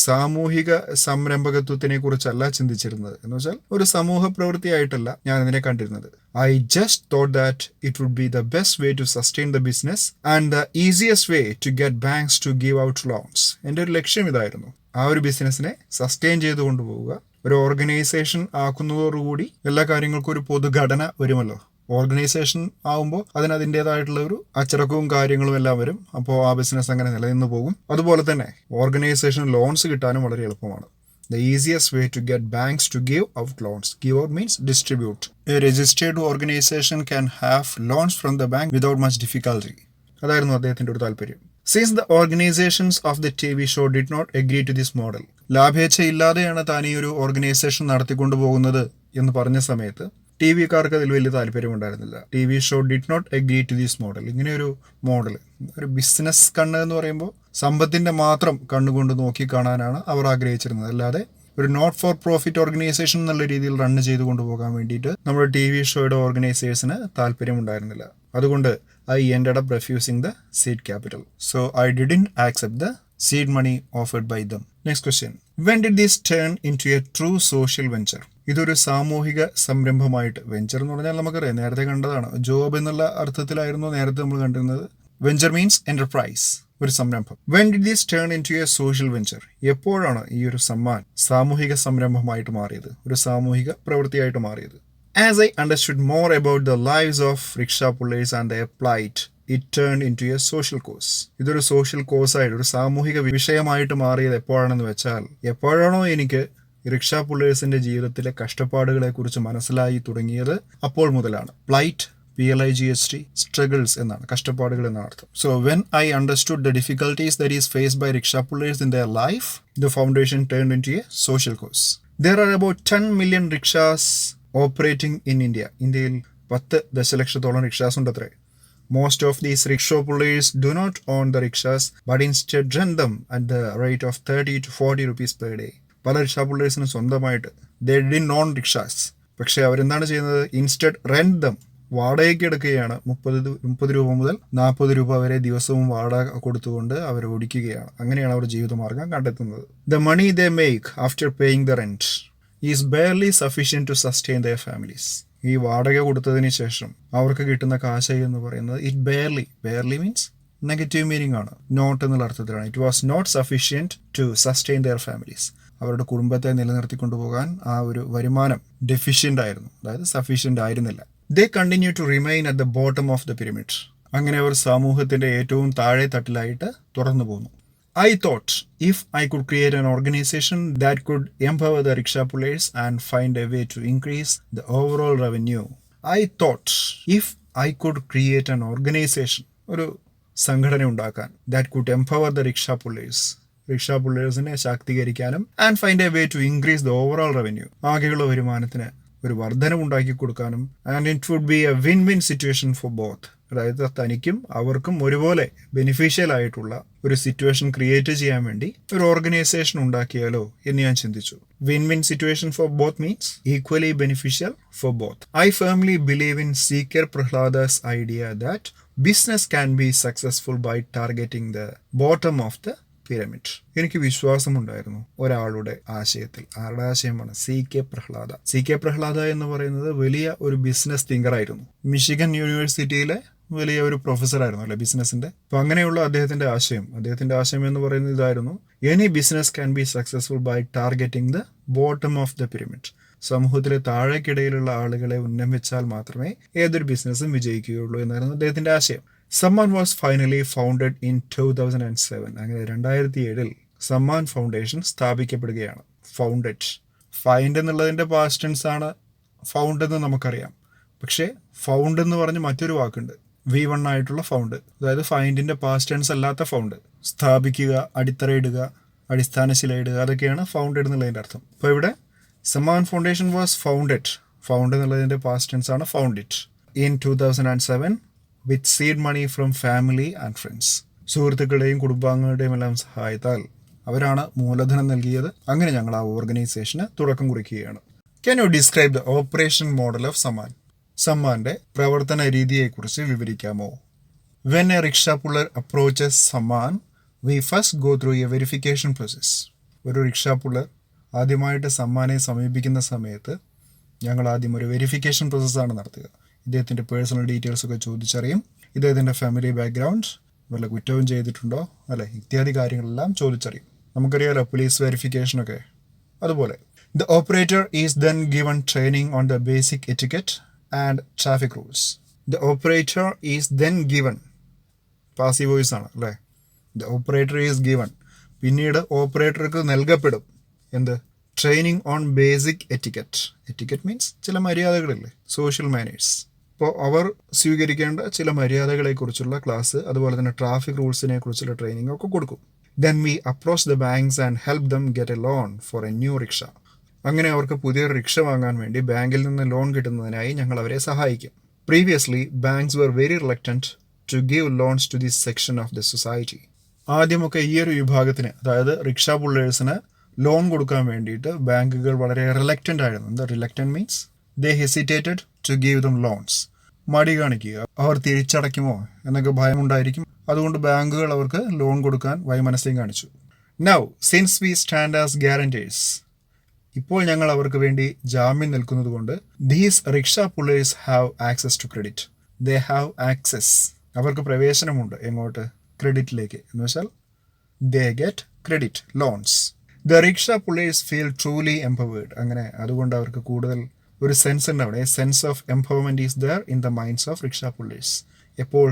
സാമൂഹിക സംരംഭകത്വത്തിനെ കുറിച്ചല്ല ചിന്തിച്ചിരുന്നത്, എന്ന് വെച്ചാൽ ഒരു സമൂഹ പ്രവൃത്തിയായിട്ടല്ല ഞാൻ അതിനെ കണ്ടിരുന്നത്. I just thought that it would be the best way to sustain the business and the easiest way to get banks to give out loans. എൻ്റെ ഒരു ലക്ഷ്യം ഇതായിരുന്നു, ആ ഒരു ബിസിനസ്സിനെ സസ്റ്റെയിൻ ചെയ്ത് കൊണ്ടുപോവുക. ഒരു ഓർഗനൈസേഷൻ ആക്കുന്നതോടുകൂടി എല്ലാ കാര്യങ്ങൾക്കും ഒരു പൊതുഘടന വരുമല്ലോ. ഓർഗനൈസേഷൻ ആവുമ്പോൾ അതിൻ്റെതായിട്ടുള്ള ഒരു അച്ചടക്കവും കാര്യങ്ങളും എല്ലാം വരും. അപ്പോൾ ആ ബിസിനസ് അങ്ങനെ നിലനിന്ന് പോകും. അതുപോലെ തന്നെ ഓർഗനൈസേഷൻ ലോൺസ് കിട്ടാനും വളരെ എളുപ്പമാണ്. The easiest way to get banks to give out loans. Give out means distribute. A registered organization can have loans from the bank without much difficulty. അതായിരുന്നു അദ്ദേഹത്തിൻ്റെ ഒരു താല്പര്യം. Since the organizations of the TV show did not agree to this model. ലാഭേച്ഛയില്ലാതെയാണ് താൻ ഈ ഒരു organisation നടത്തിക്കൊണ്ടു പോകുന്നത് എന്ന് പറഞ്ഞ സമയത്ത് TV-കാർക്ക് അതിൽ വലിയ താല്പര്യമുണ്ടായിരുന്നില്ല. TV show did not agree to this model. ഇങ്ങനെ ഒരു മോഡൽ, ഒരു ബിസിനസ് കണ്ണ് എന്ന് പറയുമ്പോൾ സമ്പത്തിൻ്റെ മാത്രം കണ്ണുകൊണ്ട് നോക്കി കാണാനാണ് അവർ ആഗ്രഹിച്ചിരുന്നത്. അല്ലാതെ ഒരു നോട്ട് ഫോർ പ്രോഫിറ്റ് ഓർഗനൈസേഷൻ എന്നുള്ള രീതിയിൽ റൺ ചെയ്ത് കൊണ്ടുപോകാൻ വേണ്ടിയിട്ട് നമ്മുടെ TV ഷോയുടെ ഓർഗനൈസേഴ്സിന് താല്പര്യമുണ്ടായിരുന്നില്ല. അതുകൊണ്ട് I ended up refusing the seed capital. So I didn't accept the seed money offered by them. Next question. When did this turn into a true social venture? ഇതൊരു സാമൂഹിക സംരംഭമായിട്ട്, വെഞ്ചർ എന്ന് പറഞ്ഞാൽ നമുക്കറിയാം, നേരത്തെ കണ്ടതാണ്, ജോബ് എന്നുള്ള അർത്ഥത്തിലായിരുന്നു നേരത്തെ നമ്മൾ കണ്ടിരുന്നത്. വെഞ്ചർ മീൻസ് എന്റർപ്രൈസ്, ഒരു സംരംഭം. When did this turn into a social venture? എപ്പോഴാണ് ഈ ഒരു സമ്മാൻ സാമൂഹിക സംരംഭമായിട്ട് മാറിയത്, ഒരു സാമൂഹിക പ്രവൃത്തിയായിട്ട് മാറിയത്? As I understood more about the lives of rickshaw pullers and their plight, it turned into a social cause. ഇതൊരു സോഷ്യൽ കോസായിട്ട്, ഒരു സാമൂഹിക വിഷയമായിട്ട് മാറിയത് എപ്പോഴാണെന്ന് വെച്ചാൽ, എപ്പോഴാണോ എനിക്ക് റിക്ഷാ പുള്ളേഴ്സിന്റെ ജീവിതത്തിലെ കഷ്ടപ്പാടുകളെ കുറിച്ച് മനസ്സിലായി തുടങ്ങിയത്, അപ്പോൾ മുതലാണ്. പ്ലൈറ്റ്, PLIGHT, സ്ട്രഗിൾസ് എന്നാണ്, കഷ്ടപ്പാടുകൾ എന്നാണ് അർത്ഥം. So when I understood the difficulties that is faced by rickshaw pullers in their life, the foundation turned into a social cause. There are about 10 million rickshaws operating in India. ഇന്ത്യയിൽ 10 ദശലക്ഷത്തോളം rickshaws ഉണ്ടത്രേ. Most of these rickshaw pullers do not own the rickshaws, but instead rent them at the rate of 30 to 40 rupees per day. പല rickshaw പുള്ളേഴ്സിന് സ്വന്തമായിട്ട് they didn't own rickshaws. പക്ഷെ അവരെന്താണ് ചെയ്യുന്നത്? Instead rent dum, വാടകയ്ക്ക് എടുക്കുകയാണ്. 30 രൂപ മുതൽ 40 രൂപ വരെ ദിവസവും വാടക കൊടുത്തുകൊണ്ട് അവർ ഓടിക്കുകയാണ്. അങ്ങനെയാണ് അവർ ജീവിതമാർഗം കണ്ടെത്തുന്നത്. The money they make after paying the rent is barely sufficient to sustain their families. ഈ വാടക കൊടുത്തതിന് ശേഷം അവർക്ക് കിട്ടുന്ന കാശ് എന്ന് പറയുന്നത് ബെയർലി മീൻസ് നെഗറ്റീവ് മീനിങ് ആണ്, നോട്ട് എന്നുള്ള അർത്ഥത്തിലാണ്. It was not sufficient to sustain their families. അവരുടെ കുടുംബത്തെ നിലനിർത്തിക്കൊണ്ടുപോകാൻ ആ ഒരു വരുമാനം ഡെഫിഷ്യൻ്റ് ആയിരുന്നു, അതായത് സഫീഷ്യൻ്റ് ആയിരുന്നില്ല. They continue to remain at the bottom of the pyramid. അങ്ങനെ അവർ സമൂഹത്തിന്റെ ഏറ്റവും താഴെ തട്ടിലായിട്ട് തുടർന്നു പോകുന്നു. I thought if I could create an organization that could empower the rickshaw pullers and find a way to increase the overall revenue. I thought if I could create an organization, ഒരു സംഘടന ഉണ്ടാക്കാൻ, that could empower the rickshaw pullers, rickshaw പുള്ളേഴ്സിനെ ശാക്തീകരിക്കാനും, and find a way to increase the overall revenue, ആകെയുള്ള വരുമാനത്തിന് ഒരു വർധനം ഉണ്ടാക്കി കൊടുക്കാനും, and it would be a win-win situation for both. അതായത് തനിക്കും അവർക്കും ഒരുപോലെ ബെനിഫിഷ്യൽ ആയിട്ടുള്ള ഒരു സിറ്റുവേഷൻ ക്രിയേറ്റ് ചെയ്യാൻ വേണ്ടി ഒരു ഓർഗനൈസേഷൻ ഉണ്ടാക്കിയാലോ എന്ന് ഞാൻ ചിന്തിച്ചു. Win win situation for both means equally beneficial for both. I firmly believe in C K Prahalad's idea that business can be successful by targeting the bottom of the pyramid. എനിക്ക് വിശ്വാസമുണ്ടായിരുന്നു ഒരാളുടെ ആശയത്തിൽ. ആരുടെ ആശയമാണ്? CK പ്രഹ്ലാദ. CK പ്രഹ്ലാദ എന്ന് പറയുന്നത് വലിയ ഒരു ബിസിനസ് തിങ്കർ ആയിരുന്നു. മിഷിഗൻ യൂണിവേഴ്സിറ്റിയിലെ വലിയ ഒരു പ്രൊഫസറായിരുന്നു അല്ലെ ബിസിനസിന്റെ. അപ്പൊ അങ്ങനെയുള്ള അദ്ദേഹത്തിന്റെ ആശയം എന്ന് പറയുന്നത് ഇതായിരുന്നു: any business can be successful by targeting the bottom of the pyramid. സമൂഹത്തിലെ താഴേക്കിടയിലുള്ള ആളുകളെ ഉന്നമിച്ചാൽ മാത്രമേ ഏതൊരു ബിസിനസ്സും വിജയിക്കുകയുള്ളൂ എന്നായിരുന്നു അദ്ദേഹത്തിന്റെ ആശയം. Samman was finally founded in 2007. അങ്ങനെ 2007 സമ്മാൻ ഫൗണ്ടേഷൻ സ്ഥാപിക്കപ്പെടുകയാണ്. ഫൈൻഡ് എന്നുള്ളതിന്റെ പാസ്റ്റ് ടെൻസ് ആണ് ഫൗണ്ട് എന്ന് നമുക്കറിയാം. പക്ഷേ ഫൗണ്ട് എന്ന് പറഞ്ഞ് മറ്റൊരു വാക്കുണ്ട്, V1 ആയിട്ടുള്ള ഫൗണ്ട്. അതായത് ഫൈൻഡിന്റെ പാസ്റ്റ് ടെൻസ് അല്ലാത്ത ഫൗണ്ട്. സ്ഥാപിക്കുക, അടിത്തറയിടുക, അടിസ്ഥാനശിലയിടുക, അതൊക്കെയാണ് ഫൗണ്ടഡ് എന്നുള്ളതിന്റെ അർത്ഥം. അപ്പോൾ ഇവിടെ സമ്മാൻ ഫൗണ്ടേഷൻ വാസ് ഫൗണ്ട് എന്നുള്ളതിന്റെ പാസ്റ്റ് ടെൻസ് ആണ് founded in 2007 with seed money from family and friends. സുഹൃത്തുക്കളുടെയും കുടുംബാംഗങ്ങളുടെയും എല്ലാം സഹായത്താൽ അവരാണ് മൂലധനം നൽകിയത്. അങ്ങനെ ഞങ്ങൾ ആ ഓർഗനൈസേഷന് തുടക്കം കുറിക്കുകയാണ്. Can you describe the operation model of Samman? സമ്മാന്റെ പ്രവർത്തന രീതിയെക്കുറിച്ച് വിവരിക്കാമോ? When a rickshaw puller approaches Samman, we first go through a verification process. ഒരു റിക്ഷ പുള്ളർ ആദ്യമായിട്ട് സമ്മാനെ സമീപിക്കുന്ന സമയത്ത് ഞങ്ങൾ ആദ്യം ഒരു വെരിഫിക്കേഷൻ പ്രോസസ്സാണ് നടത്തുക. ഇദ്ദേഹത്തിൻ്റെ പേഴ്സണൽ ഡീറ്റെയിൽസ് ഒക്കെ ചോദിച്ചറിയും. ഇദ്ദേഹത്തിൻ്റെ ഫാമിലി ബാക്ക്ഗ്രൗണ്ട്, വല്ല കുറ്റവും ചെയ്തിട്ടുണ്ടോ അല്ലെ, ഇത്യാദി കാര്യങ്ങളെല്ലാം ചോദിച്ചറിയും. നമുക്കറിയാലോ പോലീസ് വെരിഫിക്കേഷനൊക്കെ. അതുപോലെ the operator is then given training on the basic etiquette and traffic rules. The operator is then given, passive voice ആണ് അല്ലേ. The operator is given, പിന്നീട് ഓപ്പറേറ്റർക്ക് നൽകപ്പെടും എന്ത്? Training on basic etiquette means ചില മര്യാദകളില്ലേ, സോഷ്യൽ മാനേഴ്സ്. അപ്പോൾ അവർ സ്വീകരിക്കേണ്ട ചില മര്യാദകളെ കുറിച്ചുള്ള class, അതുപോലെ തന്നെ ട്രാഫിക് റൂൾസിനെ കുറിച്ചുള്ള ട്രെയിനിങ് ഒക്കെ കൊടുക്കും. Then we approach the banks and help them get a loan for a new rickshaw. അങ്ങനെ അവർക്ക് പുതിയൊരു റിക്ഷ വാങ്ങാൻ വേണ്ടി ബാങ്കിൽ നിന്ന് ലോൺ കിട്ടുന്നതിനായി ഞങ്ങൾ അവരെ സഹായിക്കും. Previously banks were very reluctant to give loans to this section of the society. ആദ്യമൊക്കെ ഈ ഒരു വിഭാഗത്തിന്, അതായത് റിക്ഷ പുള്ളേഴ്സിന് ലോൺ കൊടുക്കാൻ വേണ്ടിയിട്ട് ബാങ്കുകൾ വളരെ റിലക്റ്റൻ്റ് ആയിരുന്നു. എന്താ reluctant means? They hesitated to give them loans. മടി കാണിക്കുക, അവർ തിരിച്ചടയ്ക്കുമോ എന്നൊക്കെ ഭയമുണ്ടായിരിക്കും. അതുകൊണ്ട് ബാങ്കുകൾ അവർക്ക് ലോൺ കൊടുക്കാൻ വൈമനസ്യം കാണിച്ചു. Now since we stand as guarantees, ഇപ്പോൾ ഞങ്ങൾ അവർക്ക് വേണ്ടി ജാമ്യം നിൽക്കുന്നത് കൊണ്ട് these rickshaw pullers have access to credit. They have access, അവർക്ക് പ്രവേശനമുണ്ട് എങ്ങോട്ട്? ക്രെഡിറ്റിലേക്ക്. എന്ന് വെച്ചാൽ they get credit loans. The rickshaw pullers feel truly empowered. അങ്ങനെ അതുകൊണ്ട് അവർക്ക് കൂടുതൽ ഒരു സെൻസ് ഉണ്ട് അവിടെ. Sense of empowerment is there in the minds of rickshaw pullers. എപ്പോൾ?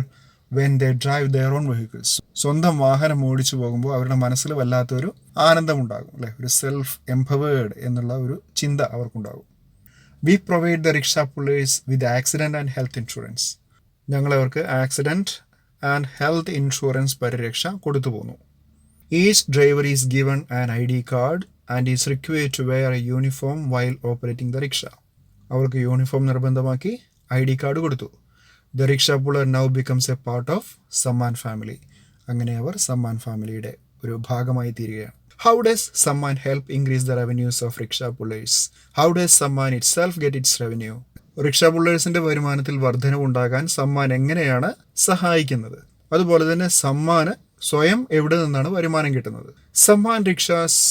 When they drive their own vehicles. സ്വന്തം വാഹനം ഓടിച്ചു പോകുമ്പോൾ അവരുടെ മനസ്സിൽ വല്ലാത്തൊരു ആനന്ദമുണ്ടാകും, അല്ലെ? ഒരു സെൽഫ് എംപവേർഡ് എന്നുള്ള ഒരു ചിന്ത അവർക്കുണ്ടാകും. We provide the rickshaw pullers with accident and health insurance. ഞങ്ങൾ അവർക്ക് ആക്സിഡന്റ് ആൻഡ് ഹെൽത്ത് ഇൻഷുറൻസ് പരിരക്ഷ കൊടുത്തു പോന്നു. Each driver is given an ID card and is required to wear a uniform while operating the rickshaw. അവർക്ക് uniform നിർബന്ധമാക്കി ID card കൊടുത്തു. The rickshaw puller now becomes a part of Samman family. അങ്ങനെ അവർ സമ്മാൻ ഫാമിലിയുടെ ഒരു ഭാഗമായി തീരുകയാണ്. How does Samman help increase the revenues of rickshaw pullers? How does Samman itself get its revenue? Rickshaw പുള്ളേഴ്സിന്റെ വരുമാനത്തിൽ വർധനവുണ്ടാകാൻ സമ്മാൻ എങ്ങനെയാണ് സഹായിക്കുന്നത്? അതുപോലെ തന്നെ സമ്മാന് സ്വയം എവിടെ നിന്നാണ് വരുമാനം കിട്ടുന്നത്? Samman rickshaws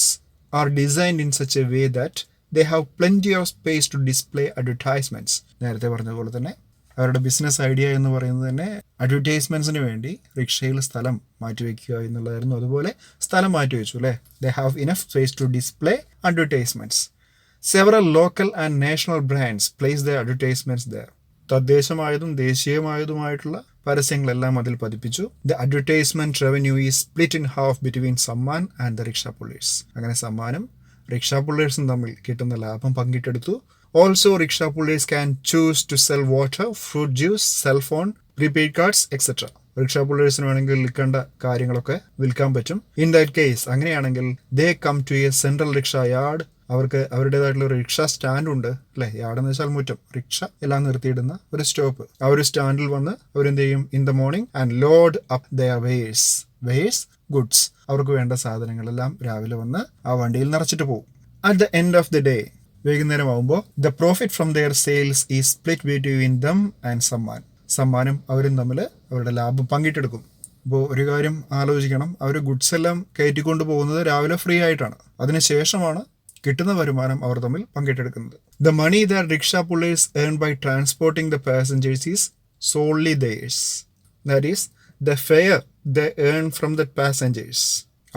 are designed in such a way that they have plenty of space to display advertisements. നേരത്തെ പറഞ്ഞതുപോലെ തന്നെ അവരുടെ ബിസിനസ് ഐഡിയ എന്ന് പറയുന്നത് തന്നെ അഡ്വർടൈസ്മെന്റ്സിന് വേണ്ടി റിക്ഷയിൽ സ്ഥലം മാറ്റിവെക്കുക എന്നുള്ളതായിരുന്നു. അതുപോലെ സ്ഥലം മാറ്റിവെച്ചു, അല്ലേ? They have enough space to display advertisements. Several local and national brands place the advertisements there. തദ്ദേശമായതും ദേശീയമായതുമായിട്ടുള്ള പരസ്യങ്ങളെല്ലാം അതിൽ പതിപ്പിച്ചു. The advertisement revenue is split in half between Samman and the rickshaw pullers. അങ്ങനെ സമ്മാനും റിക്ഷ പുള്ളേഴ്സും തമ്മിൽ കിട്ടുന്ന ലാഭം പങ്കിട്ടെടുത്തു. Also, rickshaw pullers can choose to sell water, fruit juice, cell phone, prepaid cards, etc. Rickshaw പുള്ളേഴ്സിന് വേണമെങ്കിൽ വിൽക്കേണ്ട കാര്യങ്ങളൊക്കെ വിൽക്കാൻ പറ്റും. ഇൻ ദാറ്റ് കേസ്, അങ്ങനെയാണെങ്കിൽ they come to a central rickshaw yard. അവർക്ക് അവരുടേതായിട്ടുള്ള ഒരു റിക്ഷ സ്റ്റാൻഡ് ഉണ്ട്, അല്ലെ? യാർഡ് എന്ന് വെച്ചാൽ മുറ്റം, റിക്ഷ എല്ലാം നിർത്തിയിടുന്ന ഒരു സ്റ്റോപ്പ്. ആ ഒരു സ്റ്റാൻഡിൽ വന്ന് അവരെന്ത് ചെയ്യും? In the morning and load up their wares goods. അവർക്ക് വേണ്ട സാധനങ്ങളെല്ലാം രാവിലെ വന്ന് ആ വണ്ടിയിൽ നിറച്ചിട്ട് പോകും. At the end of the day, വൈകുന്നേരം ആകുമ്പോൾ the profit from their sales is split between them and Samman. സമ്മാനും അവരും തമ്മിൽ അവരുടെ ലാഭം പങ്കിട്ടെടുക്കും. അപ്പോൾ ഒരു കാര്യം ആലോചിക്കണം, അവർ ഗുഡ്സ് എല്ലാം കയറ്റിക്കൊണ്ട് പോകുന്നത് രാവിലെ ഫ്രീ ആയിട്ടാണ്. അതിനുശേഷമാണ് കിട്ടുന്ന വരുമാനം അവർ തമ്മിൽ പങ്കിട്ടെടുക്കുന്നത്. The money that rickshaw pullers earn by transporting the passengers is solely theirs. That is the fare the earn from the passengers.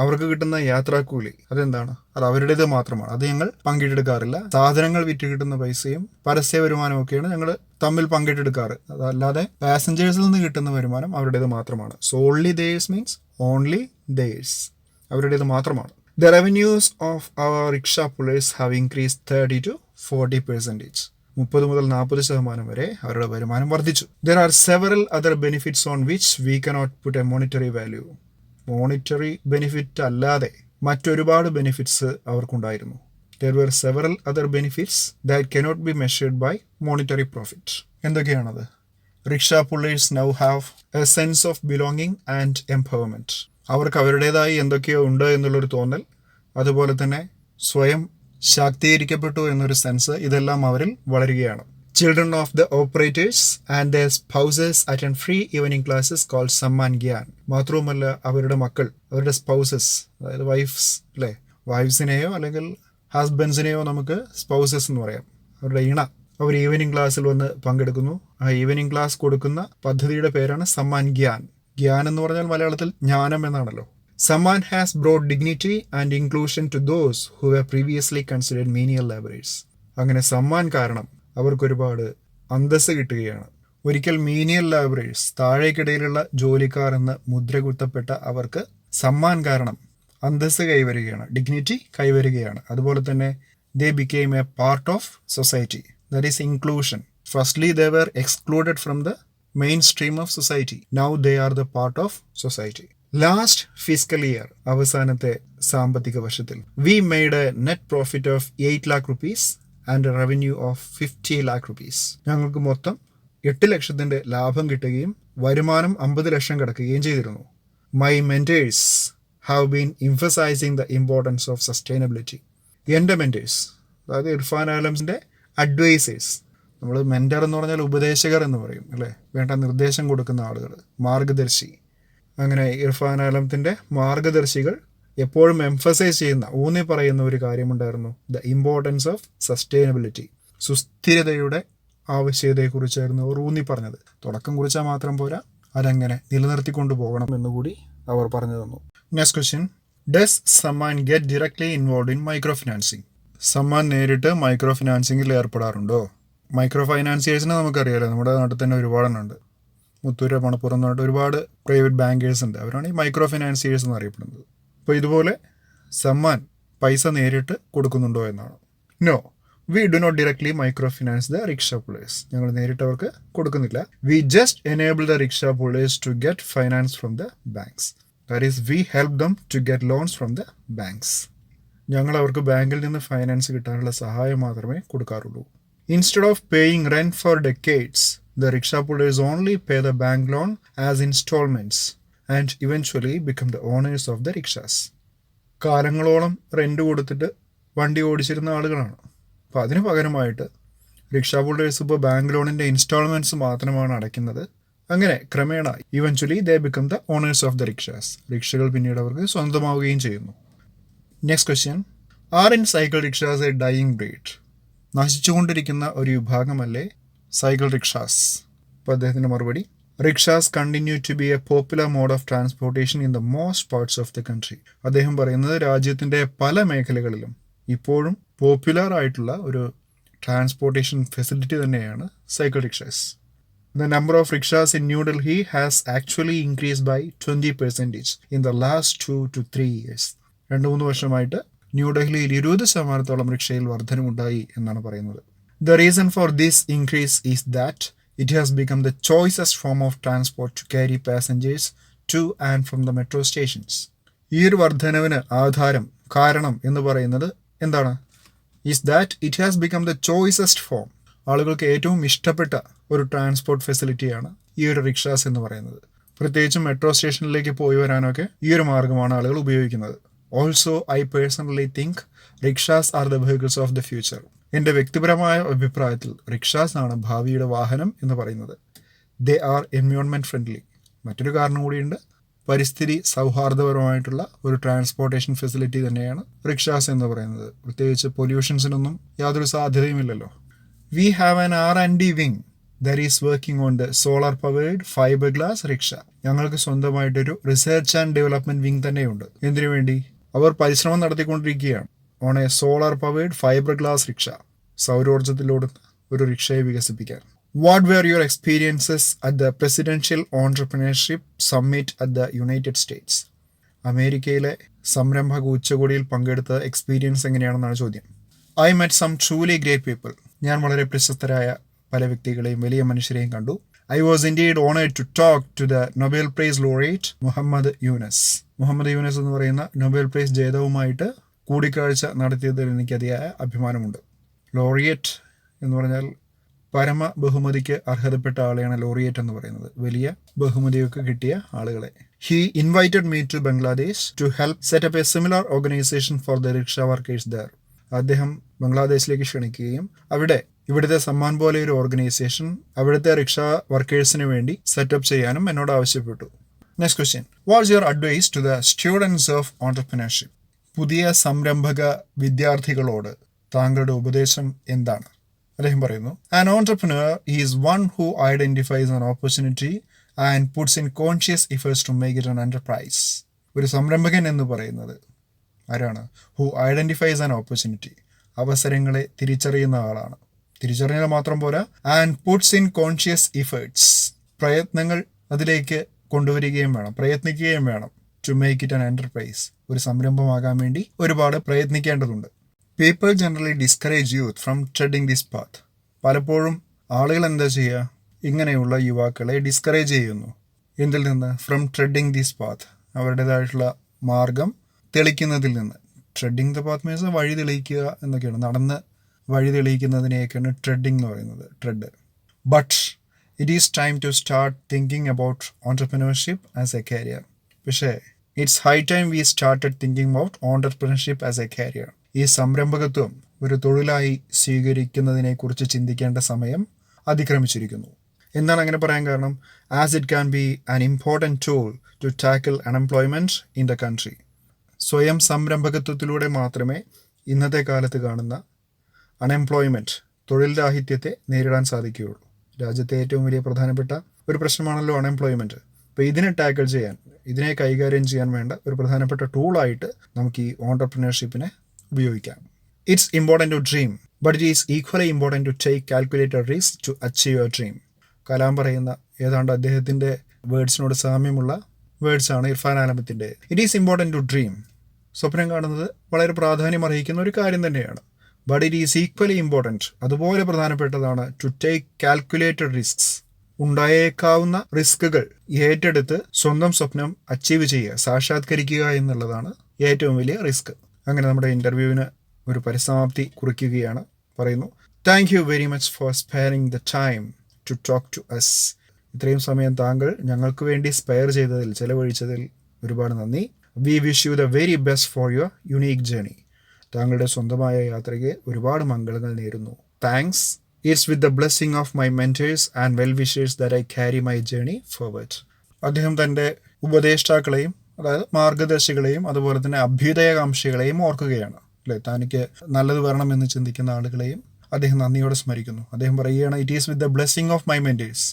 അവർക്ക് കിട്ടുന്ന യാത്രാക്കൂലി അതെന്താണ്? അത് അവരുടേത് മാത്രമാണ്. അത് ഞങ്ങൾ പങ്കിട്ടെടുക്കാറില്ല. സാധനങ്ങൾ വിറ്റ് കിട്ടുന്ന പൈസയും പരസ്യ വരുമാനവും ഒക്കെയാണ് ഞങ്ങൾ തമ്മിൽ പങ്കിട്ടെടുക്കാറ്. അതല്ലാതെ പാസഞ്ചേഴ്സിൽ നിന്ന് കിട്ടുന്ന വരുമാനം അവരുടേത് മാത്രമാണ്. Solely theirs means only theirs, അവരുടേത് മാത്രമാണ്. The revenues of our rickshaw pullers have increase 30 to 40%. 30 മുതൽ 40% വരെ അവരുടെ വരുമാനം വർദ്ധിച്ചു. There are several other benefits on which we cannot put a monetary value. Monetary benefit അല്ലാതെ മറ്റൊരുപാട് benefits അവർക്കുണ്ടായിരുന്നു. There were several other benefits that cannot be measured by monetary profit. എന്തൊക്കെയാണത്? Rickshaw pullers now have a sense of belonging and empowerment. അവർക്ക് അവരുടേതായി എന്തൊക്കെയോ ഉണ്ട് എന്നുള്ളൊരു തോന്നൽ, അതുപോലെ തന്നെ സ്വയം ശാക്തീകരിക്കപ്പെട്ടു എന്നൊരു സെൻസ്, ഇതെല്ലാം അവരിൽ വളരുകയാണ്. Children of the operators and their spouses attend free evening classes called Samman Gyan. മാത്രവുമല്ല അവരുടെ മക്കൾ, അവരുടെ സ്പൗസസ്, അതായത് വൈഫ്സ്, അല്ലേ? വൈഫ്സിനെയോ അല്ലെങ്കിൽ ഹസ്ബൻഡ്സിനെയോ നമുക്ക് സ്പൗസസ് എന്ന് പറയാം. അവരുടെ ഇണ അവർ ഈവനിങ് ക്ലാസ്സിൽ വന്ന് പങ്കെടുക്കുന്നു. ആ ഈവനിങ് ക്ലാസ് കൊടുക്കുന്ന പദ്ധതിയുടെ പേരാണ് സമ്മാൻ ഗ്യാൻ. ഗ്യാൻ എന്ന് പറഞ്ഞാൽ മലയാളത്തിൽ ജ്ഞാനം എന്നാണല്ലോ. Samman has brought dignity and inclusion to those who have previously considered menial labourers. അങ്ങനെ സമ്മാൻ കാരണം അവർക്കൊരുപാട് അന്തസ്സ് കിട്ടുകയാണ്. ഒരിക്കൽ മീനിയൽ ലേബറേഴ്സ്, താഴേക്കിടയിലുള്ള ജോലിക്കാർ എന്ന് മുദ്ര കുത്തപ്പെട്ട അവർക്ക് സമ്മാൻ കാരണം അന്തസ്സ് കൈവരികയാണ്, ഡിഗ്നിറ്റി കൈവരികയാണ്. അതുപോലെ തന്നെ they became a part of society. That is inclusion. Firstly they were excluded from the main stream of society. Now they are the part of society. Last fiscal year, അവസാനത്തെ സാമ്പത്തിക വർഷത്തിൽ, we made a net profit of 8 lakh rupees and revenue of 50 lakh rupees. ഞങ്ങൾക്ക് മൊത്തം 8 ലക്ഷത്തിന്റെ ലാഭം കിട്ടുകയും വരുമാനം 50 ലക്ഷം കിടക്കുകയും ചെയ്തിരുന്നു. My mentors have been emphasising the importance of sustainability. എൻ്റെ മെന്റേഴ്സ്, അതായത് ഇർഫാൻ ആലംസിന്റെ അഡ്വൈസേഴ്സ്. നമ്മൾ മെന്റർ എന്ന് പറഞ്ഞാൽ ഉപദേശകർ എന്ന് പറയും, അല്ലേ? വേണ്ട നിർദ്ദേശം കൊടുക്കുന്ന ആളുകൾ, മാർഗദർശി. അങ്ങനെ ഇർഫാൻ ആലംസിന്റെ മാർഗദർശികൾ എപ്പോഴും എംഫസൈസ് ചെയ്യുന്ന, ഊന്നി പറയുന്ന ഒരു കാര്യമുണ്ടായിരുന്നു, ദ ഇമ്പോർട്ടൻസ് ഓഫ് സസ്റ്റൈനബിലിറ്റി. സുസ്ഥിരതയുടെ ആവശ്യകതയെക്കുറിച്ചായിരുന്നു അവർ ഊന്നി പറഞ്ഞത്. തുടക്കം കുറിച്ചാൽ മാത്രം പോരാ, അതെങ്ങനെ നിലനിർത്തിക്കൊണ്ടു പോകണം എന്നുകൂടി അവർ പറഞ്ഞു തന്നു. Next question, does Samman get directly involve in micro financing? Samman നേരിട്ട് മൈക്രോ ഫിനാൻസിങ്ങിൽ ഏർപ്പെടാറുണ്ടോ? മൈക്രോ ഫൈനാൻസിയേഴ്സിനെ നമുക്കറിയാലോ, നമ്മുടെ നാട്ടിൽ തന്നെ ഒരുപാടെണ്ണുണ്ട്. മുത്തൂര്, മണപ്പുറം എന്ന് പറഞ്ഞിട്ട് ഒരുപാട് പ്രൈവറ്റ് ബാങ്കേഴ്സ് ഉണ്ട്. അവരാണ് ഈ മൈക്രോ ഫിനാൻസിയേഴ്സ് എന്ന് അറിയപ്പെടുന്നത്. അപ്പോൾ ഇതുപോലെ സമ്മാൻ പൈസ നേരിട്ട് കൊടുക്കുന്നുണ്ടോ എന്നാണ്. No, we do not directly micro finance the rickshaw pullers. ഞങ്ങൾ നേരിട്ട് അവർക്ക് കൊടുക്കുന്നില്ല. We just enable the rickshaw pullers to get finance from the banks. That is we help them to get loans from the banks. ഞങ്ങൾ അവർക്ക് ബാങ്കിൽ നിന്ന് finance കിട്ടാനുള്ള സഹായം മാത്രമേ കൊടുക്കാറുള്ളൂ. Instead of paying rent for decades, the rickshaw pullers only pay the bank loan as installments and eventually become the owners of the rickshaws. കാലങ്ങളോളം rent കൊടുത്തിട്ട് വണ്ടി ഓടിച്ചിരുന്ന ആളുകളാണ്. അപ്പോൾ അതിന് പകരമായിട്ട് റിക്ഷാ പുള്ളേഴ്സ് ഇപ്പോൾ ബാങ്ക് ലോണിൻ്റെ ഇൻസ്റ്റാൾമെൻറ്റ്സ് മാത്രമാണ് അടയ്ക്കുന്നത്. അങ്ങനെ ക്രമേണ eventually they become the owners of the rickshaws. റിക്ഷകൾ പിന്നീട് അവർക്ക് സ്വന്തമാവുകയും ചെയ്യുന്നു. Next question, are in cycle rickshaws a dying breed? നശിച്ചുകൊണ്ടിരിക്കുന്ന ഒരു വിഭാഗമല്ലേ സൈക്കിൾ റിക്ഷാസ്? അപ്പോൾ അദ്ദേഹത്തിൻ്റെ മറുപടി, rickshaws continue to be a popular mode of transportation in the most parts of the country. അദ്ദേഹം പറയുന്നത് രാജ്യത്തിൻ്റെ പല മേഖലകളിലും ഇപ്പോഴും പോപ്പുലർ ആയിട്ടുള്ള ഒരു ട്രാൻസ്പോർട്ടേഷൻ ഫെസിലിറ്റി തന്നെയാണ് cycle rickshaws. The number of rickshaws in New Delhi has actually increased by 20% in the last 2 to 3 years. 2-3 വർഷമായിട്ട് ന്യൂഡൽഹിയിൽ 20% റിക്ഷയിൽ വർധനമുണ്ടായി എന്നാണ് പറയുന്നത്. The reason for this increase is that it has become the choicest form of transport to carry passengers to and from the metro stations. ഈ ഒരു വർധനവിന് കാരണം എന്ന് പറയുന്നത് എന്താണ്? is that it has become the choicest form. ആളുകൾക്ക് ഏറ്റവും ഇഷ്ടപ്പെട്ട ഒരു ട്രാൻസ്പോർട്ട് ഫെസിലിറ്റിയാണ് ഈ ഒരു റിക്ഷാസ് എന്ന് പറയുന്നത്. പ്രത്യേകിച്ചും മെട്രോ സ്റ്റേഷനിലേക്ക് പോയി വരാനൊക്കെ ഈ ഒരു മാർഗമാണ് ആളുകൾ ഉപയോഗിക്കുന്നത്. Also I personally think rickshaws are the vehicles of the future. എൻ്റെ വ്യക്തിപരമായ അഭിപ്രായത്തിൽ റിക്ഷാസ് ആണ് ഭാവിയുടെ വാഹനം എന്ന് പറയുന്നത്. They are environment friendly. മറ്റൊരു കാരണം കൂടിയുണ്ട്, പരിസ്ഥിതി സൗഹാർദ്ദപരമായിട്ടുള്ള ഒരു ട്രാൻസ്പോർട്ടേഷൻ ഫെസിലിറ്റി തന്നെയാണ് റിക്ഷാസ് എന്ന് പറയുന്നത്. പ്രത്യേകിച്ച് പൊല്യൂഷൻസിനൊന്നും യാതൊരു സാധ്യതയുമില്ലല്ലോ. We have an R&D wing that is working on the solar powered fibre glass rickshaw. ഞങ്ങൾക്ക് സ്വന്തമായിട്ടൊരു റിസർച്ച് ആൻഡ് ഡെവലപ്മെന്റ് വിങ് തന്നെയുണ്ട്. എന്തിനു വേണ്ടി? അവർ പരിശ്രമം നടത്തിക്കൊണ്ടിരിക്കുകയാണ് on a solar powered fibre glass rickshaw, സൗരോർജ്ജത്തിലോടുന്ന ഒരു റിക്ഷയെ വികസിപ്പിക്കാൻ. What were your experiences at the presidential entrepreneurship summit at the United States? അമേരിക്കയിലെ സംരംഭക ഉച്ചകോടിയിൽ പങ്കെടുത്ത എക്സ്പീരിയൻസ് എങ്ങനെയാണെന്നാണ് ചോദ്യം. I met some truly great people. ഞാൻ വളരെ പ്രശസ്തരായ പല വ്യക്തികളെയും വലിയ മനുഷ്യരെയും കണ്ടു. I was indeed honoured to talk to the Nobel prize laureate Muhammad Yunus. Muhammad Yunus എന്ന് പറയുന്ന നൊബേൽ പ്രൈസ് ജേതാവുമായിട്ട് കൂടിക്കാഴ്ച നടത്തിയതിൽ എനിക്ക് അതിയായ അഭിമാനമുണ്ട്. ലോറിയേറ്റ് എന്ന് പറഞ്ഞാൽ പരമ ബഹുമതിക്ക് അർഹതപ്പെട്ട ആളെയാണ് ലോറിയേറ്റ് എന്ന് പറയുന്നത്, വലിയ ബഹുമതിയൊക്കെ കിട്ടിയ ആളുകളെ. He invited me to Bangladesh to help set up a similar organisation for the rickshaw workers there. അദ്ദേഹം ബംഗ്ലാദേശിലേക്ക് ക്ഷണിക്കുകയും ഇവിടുത്തെ സമ്മാൻ പോലെ ഒരു ഓർഗനൈസേഷൻ അവിടുത്തെ റിക്ഷ വർക്കേഴ്സിന് വേണ്ടി സെറ്റപ്പ് ചെയ്യാനും എന്നോട് ആവശ്യപ്പെട്ടു. Next question, what's your advice to the students of entrepreneurship? പുതിയ സംരംഭക വിദ്യാർത്ഥികളോട് താങ്കളുടെ ഉപദേശം എന്താണ്? അദ്ദേഹം പറയുന്നു, an entrepreneur is one who identifies an opportunity and puts in conscious efforts to make it an enterprise. ഒരു സംരംഭകൻ എന്ന് പറയുന്നത് ആരാണ്? ഹു ഐഡന്റിഫൈസ് ആൻ ഓപ്പർച്യൂണിറ്റി, അവസരങ്ങളെ തിരിച്ചറിയുന്ന ആളാണ്. തിരിച്ചറിഞ്ഞാൽ മാത്രം പോരാ, and puts in conscious efforts, പ്രയത്നങ്ങൾ അതിലേക്ക് കൊണ്ടുവരികയും വേണം, പ്രയത്നിക്കുകയും വേണം. To make it an enterprise, ഒരു സംരംഭമാകാൻ വേണ്ടി ഒരുപാട് പ്രയത്നിക്കേണ്ടതുണ്ട്. People generally discourage youth from treading this path. പലപ്പോഴും ആളുകൾ എന്താ ചെയ്യുക? ഇങ്ങനെയുള്ള യുവാക്കളെ ഡിസ്കറേജ് ചെയ്യുന്നു. എന്തിൽ നിന്ന്? ഫ്രം ട്രെഡിങ് ദിസ് പാത്ത്, അവരുടേതായിട്ടുള്ള മാർഗം തെളിക്കുന്നതിൽ നിന്ന്. ട്രെഡിങ് ദ പാത്ത് മീൻസ് വഴി തെളിയിക്കുക എന്നൊക്കെയാണ്. നടന്ന് വഴി തെളിയിക്കുന്നതിനെയൊക്കെയാണ് ട്രെഡിങ് എന്ന് പറയുന്നത്, tread. But it is time to start thinking about entrepreneurship as a career. പക്ഷേ it's high time we started thinking about entrepreneurship as a career. ഈ സംരംഭകത്വം ഒരു തൊഴിലായി സ്വീകരിക്കുന്നതിനെക്കുറിച്ച് ചിന്തിക്കേണ്ട സമയം അതിക്രമിച്ചിരിക്കുന്നു. എന്താണ് അങ്ങനെ പറയാൻ കാരണം? As it can be an important tool to tackle unemployment in the country. സ്വയം സംരംഭകത്വത്തിലൂടെ മാത്രമേ ഇന്നത്തെ കാലത്ത് കാണുന്ന അൺഎംപ്ലോയ്മെൻറ്റ്, തൊഴിൽ രാഹിത്യത്തെ നേരിടാൻ സാധിക്കുകയുള്ളൂ. രാജ്യത്തെ ഏറ്റവും വലിയ പ്രധാനപ്പെട്ട ഒരു പ്രശ്നമാണല്ലോ അൺഎംപ്ലോയ്മെൻറ്റ്. അപ്പോൾ ഇതിനെ ടാക്കിൾ ചെയ്യാൻ, ഇതിനെ കൈകാര്യം ചെയ്യാൻ വേണ്ട ഒരു പ്രധാനപ്പെട്ട ടൂളായിട്ട് നമുക്ക് ഈ ഓൺടർപ്രണർഷിപ്പിനെ ഉപയോഗിക്കാം. It's important to dream, but it is equally important to take calculated risk to achieve your dream. Kalam പറയുന്ന ഏതാണ്ട് അദ്ദേഹത്തിൻ്റെ വേർഡ്സിനോട് സാമ്യമുള്ള വേർഡ്സാണ് ഇർഫാൻ ആലമത്തിൻ്റെ. It is important to dream. സ്വപ്നം കാണുന്നത് വളരെ പ്രാധാന്യം അർഹിക്കുന്ന ഒരു കാര്യം തന്നെയാണ്. But it is equally important, അതുപോലെ പ്രധാനപ്പെട്ടതാണ് ടു ടേക്ക് കാൽക്കുലേറ്റഡ് റിസ്ക്സ്, ഉണ്ടായേക്കാവുന്ന റിസ്കുകൾ ഏറ്റെടുത്ത് സ്വന്തം സ്വപ്നം അച്ചീവ് ചെയ്യുക, സാക്ഷാത്കരിക്കുക എന്നുള്ളതാണ് ഏറ്റവും വലിയ റിസ്ക്. അങ്ങനെ നമ്മുടെ ഇൻ്റർവ്യൂവിന് ഒരു പരിസമാപ്തി കുറിക്കുകയാണ്. പറയുന്നു, thank you very much for sparing the time to talk to us. ഇത്രയും സമയം താങ്കൾ ഞങ്ങൾക്ക് വേണ്ടി സ്പെയർ ചെയ്തതിൽ, ചെലവഴിച്ചതിൽ ഒരുപാട് നന്ദി. We wish you the very best for your unique journey. താങ്കളുടെ സ്വന്തമായ യാത്രയ്ക്ക് ഒരുപാട് മംഗളങ്ങൾ നേരുന്നു. Thanks. It's with the blessing of my mentors and well wishers that I carry my journey forward. അദ്ദേഹം തൻ്റെ ഉപദേഷ്ടാക്കളെയും, അതായത് മാർഗദർശികളെയും അതുപോലെ തന്നെ അഭ്യുദയകാംക്ഷികളെയും ഓർക്കുകയാണ്. അല്ലേ, തനിക്ക് നല്ലത് വരണമെന്ന് ചിന്തിക്കുന്ന ആളുകളെയും അദ്ദേഹം നന്ദിയോടെ സ്മരിക്കുന്നു. അദ്ദേഹം പറയുകയാണ്, it is with the blessing of my mentors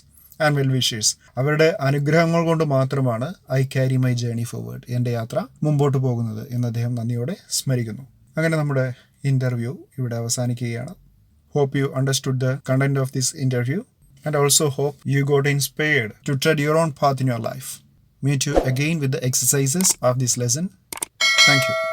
and well wishers. അവരുടെ അനുഗ്രഹങ്ങൾ കൊണ്ട് മാത്രമാണ് I carry my journey forward, എൻ്റെ യാത്ര മുമ്പോട്ട് പോകുന്നത് എന്ന് അദ്ദേഹം നന്ദിയോടെ സ്മരിക്കുന്നു. അങ്ങനെ നമ്മുടെ ഇൻ്റർവ്യൂ ഇവിടെ അവസാനിക്കുകയാണ്. Hope you understood the content of this interview, and also hope you got inspired to tread your own path in your life. Meet you again with the exercises of this lesson. Thank you.